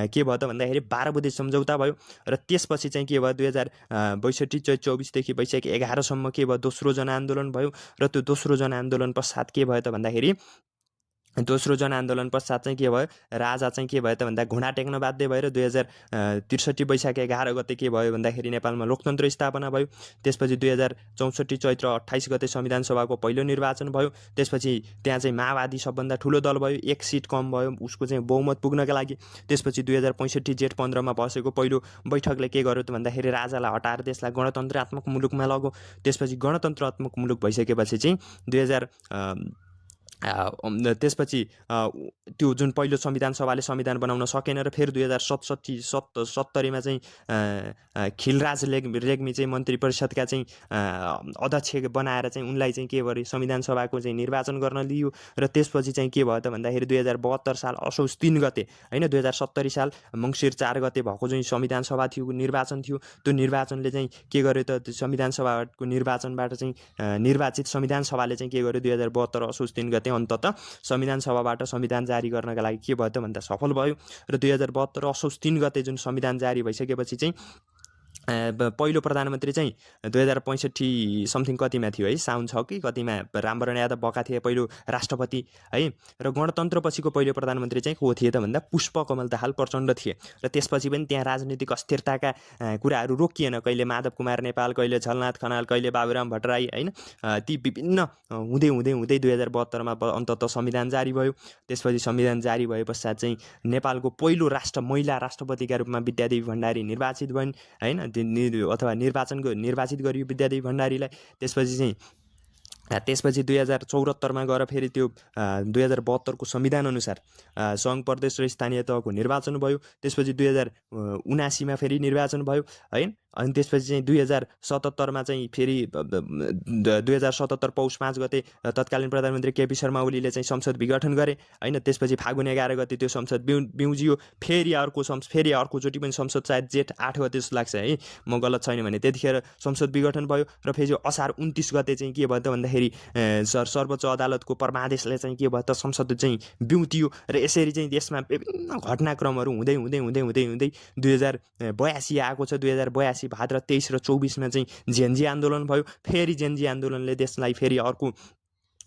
के भयो त भन्दाखेरि 12 बुँदे सम्झौता भयो। र त्यसपछि चाहिँ के भयो 2062 चैत 24देखि वैशाख 11सम्म के भयो दोस्रो जनआन्दोलन भयो। र त्यो दोस्रो जनआन्दोलन पश्चात के भयो त भन्दाखेरि चाहिँ के भयो राजा चाहिँ के भयो त भन्दा घुँडा टेक्न बाध्य भएर 2063 वैशाख 11 गते के भयो भन्दाखेरि नेपालमा लोकतन्त्र स्थापना भयो। त्यसपछि 2064 चैत्र 28 गते संविधान सभाको पहिलो निर्वाचन भयो। त्यसपछि त्यहाँ चाहिँ माओवादी सबभन्दा ठुलो दल भयो, 1 सिट कम भयो उसको चाहिँ बहुमत पुग्नका लागि। त्यसपछि 2065 जेठ 15मा बसेको पहिलो बैठकले के गर्यो त भन्दाखेरि राजालाई हटाएर त्यसलाई गणतन्त्रात्मक मुलुकमा लग्यो। त्यसपछि गणतन्त्रात्मक मुलुक भइसकेपछि चाहिँ त्यसपछि त्यो जुन पहिलो संविधान सभाले संविधान बनाउन सकेन। र फेरि 2070मा चाहिँ खिलराज रेग्मी चाहिँ मन्त्री परिषदका चाहिँ अध्यक्ष बनाएर चाहिँ उनलाई चाहिँ के गर्यो संविधान सभाको चाहिँ निर्वाचन गर्न लियो। र त्यसपछि चाहिँ के भयो त भन्दाखेरि 2072 साल असोज 3 गते होइन 2070 साल मङ्सिर 4 गते भएको चाहिँ संविधान सभा थियो, निर्वाचन थियो। त्यो निर्वाचनले चाहिँ के गर्यो त संविधान सभाको निर्वाचनबाट चाहिँ निर्वाचित संविधान सभाले चाहिँ के गर्यो 2072 असोज 3 गते अन्ततः संविधान सभाबाट संविधान जारी गर्नका लागि के भयो त भन्दा सफल भयो। र 2072 असोज 3 गते जुन संविधान जारी भइसकेपछि चाहिँ पहिलो प्रधानमन्त्री चाहिँ 2065 समथिङ कतिमा थियो है, साउन 6 कि कतिमा रामवरण यादव भएका थिए पहिलो राष्ट्रपति है। र गणतन्त्र पछिको पहिलो प्रधानमन्त्री चाहिँ को थिए त भन्दा पुष्पकमल दाहाल प्रचण्ड थिए। र त्यसपछि पनि त्यहाँ राजनीतिक अस्थिरताका कुराहरू रोकिएन। कहिले माधव कुमार नेपाल, कहिले झलनाथ खनाल, कहिले बाबुराम भट्टराई होइन। ती विभिन्न हुँदै 2072मा अन्ततः संविधान जारी भयो। त्यसपछि संविधान जारी भए पश्चात चाहिँ नेपालको पहिलो महिला राष्ट्रपतिका रूपमा विद्यादेवी भण्डारी निर्वाचित भइन् होइन, अथवा निर्वाचित गरियो विद्यादेवी भण्डारीलाई। त्यसपछि चाहिँ त्यसपछि 2074मा गएर फेरि त्यो 2072को संविधानअनुसार सङ्घ प्रदेश र स्थानीय तहको निर्वाचन भयो। त्यसपछि 2079मा फेरि निर्वाचन भयो है। अनि त्यसपछि चाहिँ 2077मा चाहिँ फेरि 2077 पौष 5 गते तत्कालीन प्रधानमन्त्री केपी शर्मा ओलीले चाहिँ संसद विघटन गरे होइन। त्यसपछि फागुन 11 गते त्यो संसद बिउजियो। फेरि अर्कोचोटि पनि संसद सायद जेठ 8 गते जस्तो लाग्छ है, म गलत छैन भने, त्यतिखेर संसद विघटन भयो। र फेरि असार 29 गते चाहिँ के भयो त भन्दाखेरि सर्वोच्च अदालतको परमादेशले चाहिँ के भयो त संसद चाहिँ बिउतियो। र यसरी चाहिँ देशमा विभिन्न घटनाक्रमहरू हुँदै हुँदै हुँदै हुँदै हुँदै 2082 आएको छ। 2082 भाद्र 23 र 24मा चाहिँ जेएनजी आन्दोलन भयो। फेरि जेएनजी आन्दोलनले देशलाई फेरि अर्को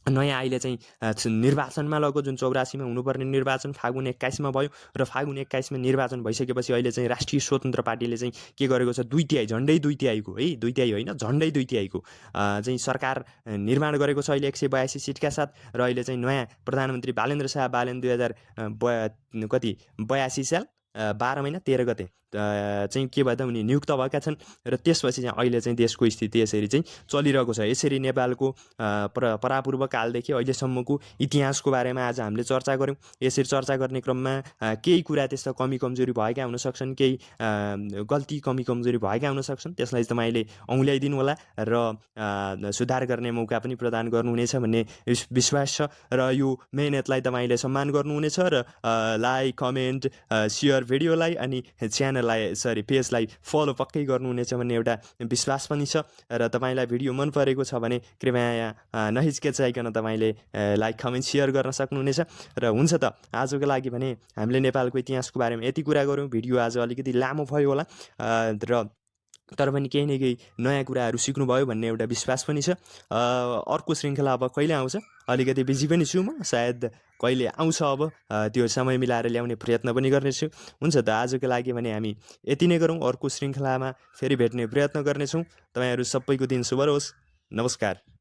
नयाँ अहिले चाहिँ निर्वाचनमा लगेको, जुन 84मा हुनुपर्ने निर्वाचन फागुन 21मा भयो। र फागुन 21मा निर्वाचन भइसकेपछि अहिले चाहिँ राष्ट्रिय स्वतन्त्र पार्टीले चाहिँ के गरेको छ, झन्डै दुई तिहाईको है, दुई तिहाई होइन झन्डै दुई तिहाईको चाहिँ सरकार निर्माण गरेको छ अहिले 182 सिटका साथ। र अहिले चाहिँ नयाँ प्रधानमन्त्री बालेन्द्र शाह बालेन 2082 साल 12 महिना 13 गते चाहिँ के भयो त उनी नियुक्त भएका छन्। र त्यसपछि चाहिँ अहिले चाहिँ देशको स्थिति यसरी चाहिँ चलिरहेको छ। यसरी नेपालको परापूर्व कालदेखि अहिलेसम्मको इतिहासको बारेमा आज हामीले चर्चा गऱ्यौँ। यसरी चर्चा गर्ने क्रममा केही कुरा त्यस्ता कमी कमजोरी भएका हुन सक्छन्, केही गल्ती कमी कमजोरी भएका हुन सक्छन्। त्यसलाई तपाईँले औँल्याइदिनु होला र सुधार गर्ने मौका पनि प्रदान गर्नुहुनेछ भन्ने विश्वास छ। र यो मेहनतलाई तपाईँले सम्मान गर्नुहुनेछ र लाइक, कमेन्ट, सेयर भिडियोलाई अनि पेजलाई फलो पक्कै गर्नुहुनेछ भन्ने एउटा विश्वास पनि छ। र तपाईँलाई भिडियो मन परेको छ भने कृपया नहिचकिचाइकन तपाईँले लाइक, कमेन्ट, सेयर गर्न सक्नुहुनेछ। र हुन्छ त आजको लागि भने हामीले नेपालको इतिहासको बारेमा यति कुरा गऱ्यौँ। भिडियो आज अलिकति लामो भयो होला तर पनि केही न केही नयाँ कुराहरू सिक्नुभयो भन्ने एउटा विश्वास पनि छ। अर्को श्रृङ्खला अब कहिले आउँछ, अलिकति बिजी पनि छु म, सायद कहिले आउँछ अब त्यो समय मिलाएर ल्याउने प्रयत्न पनि गर्नेछु। हुन्छ त आजको लागि भने हामी यति नै गरौँ। अर्को श्रृङ्खलामा फेरि भेट्ने प्रयत्न गर्नेछौँ। तपाईँहरू सबैको दिन शुभ रहोस्। नमस्कार।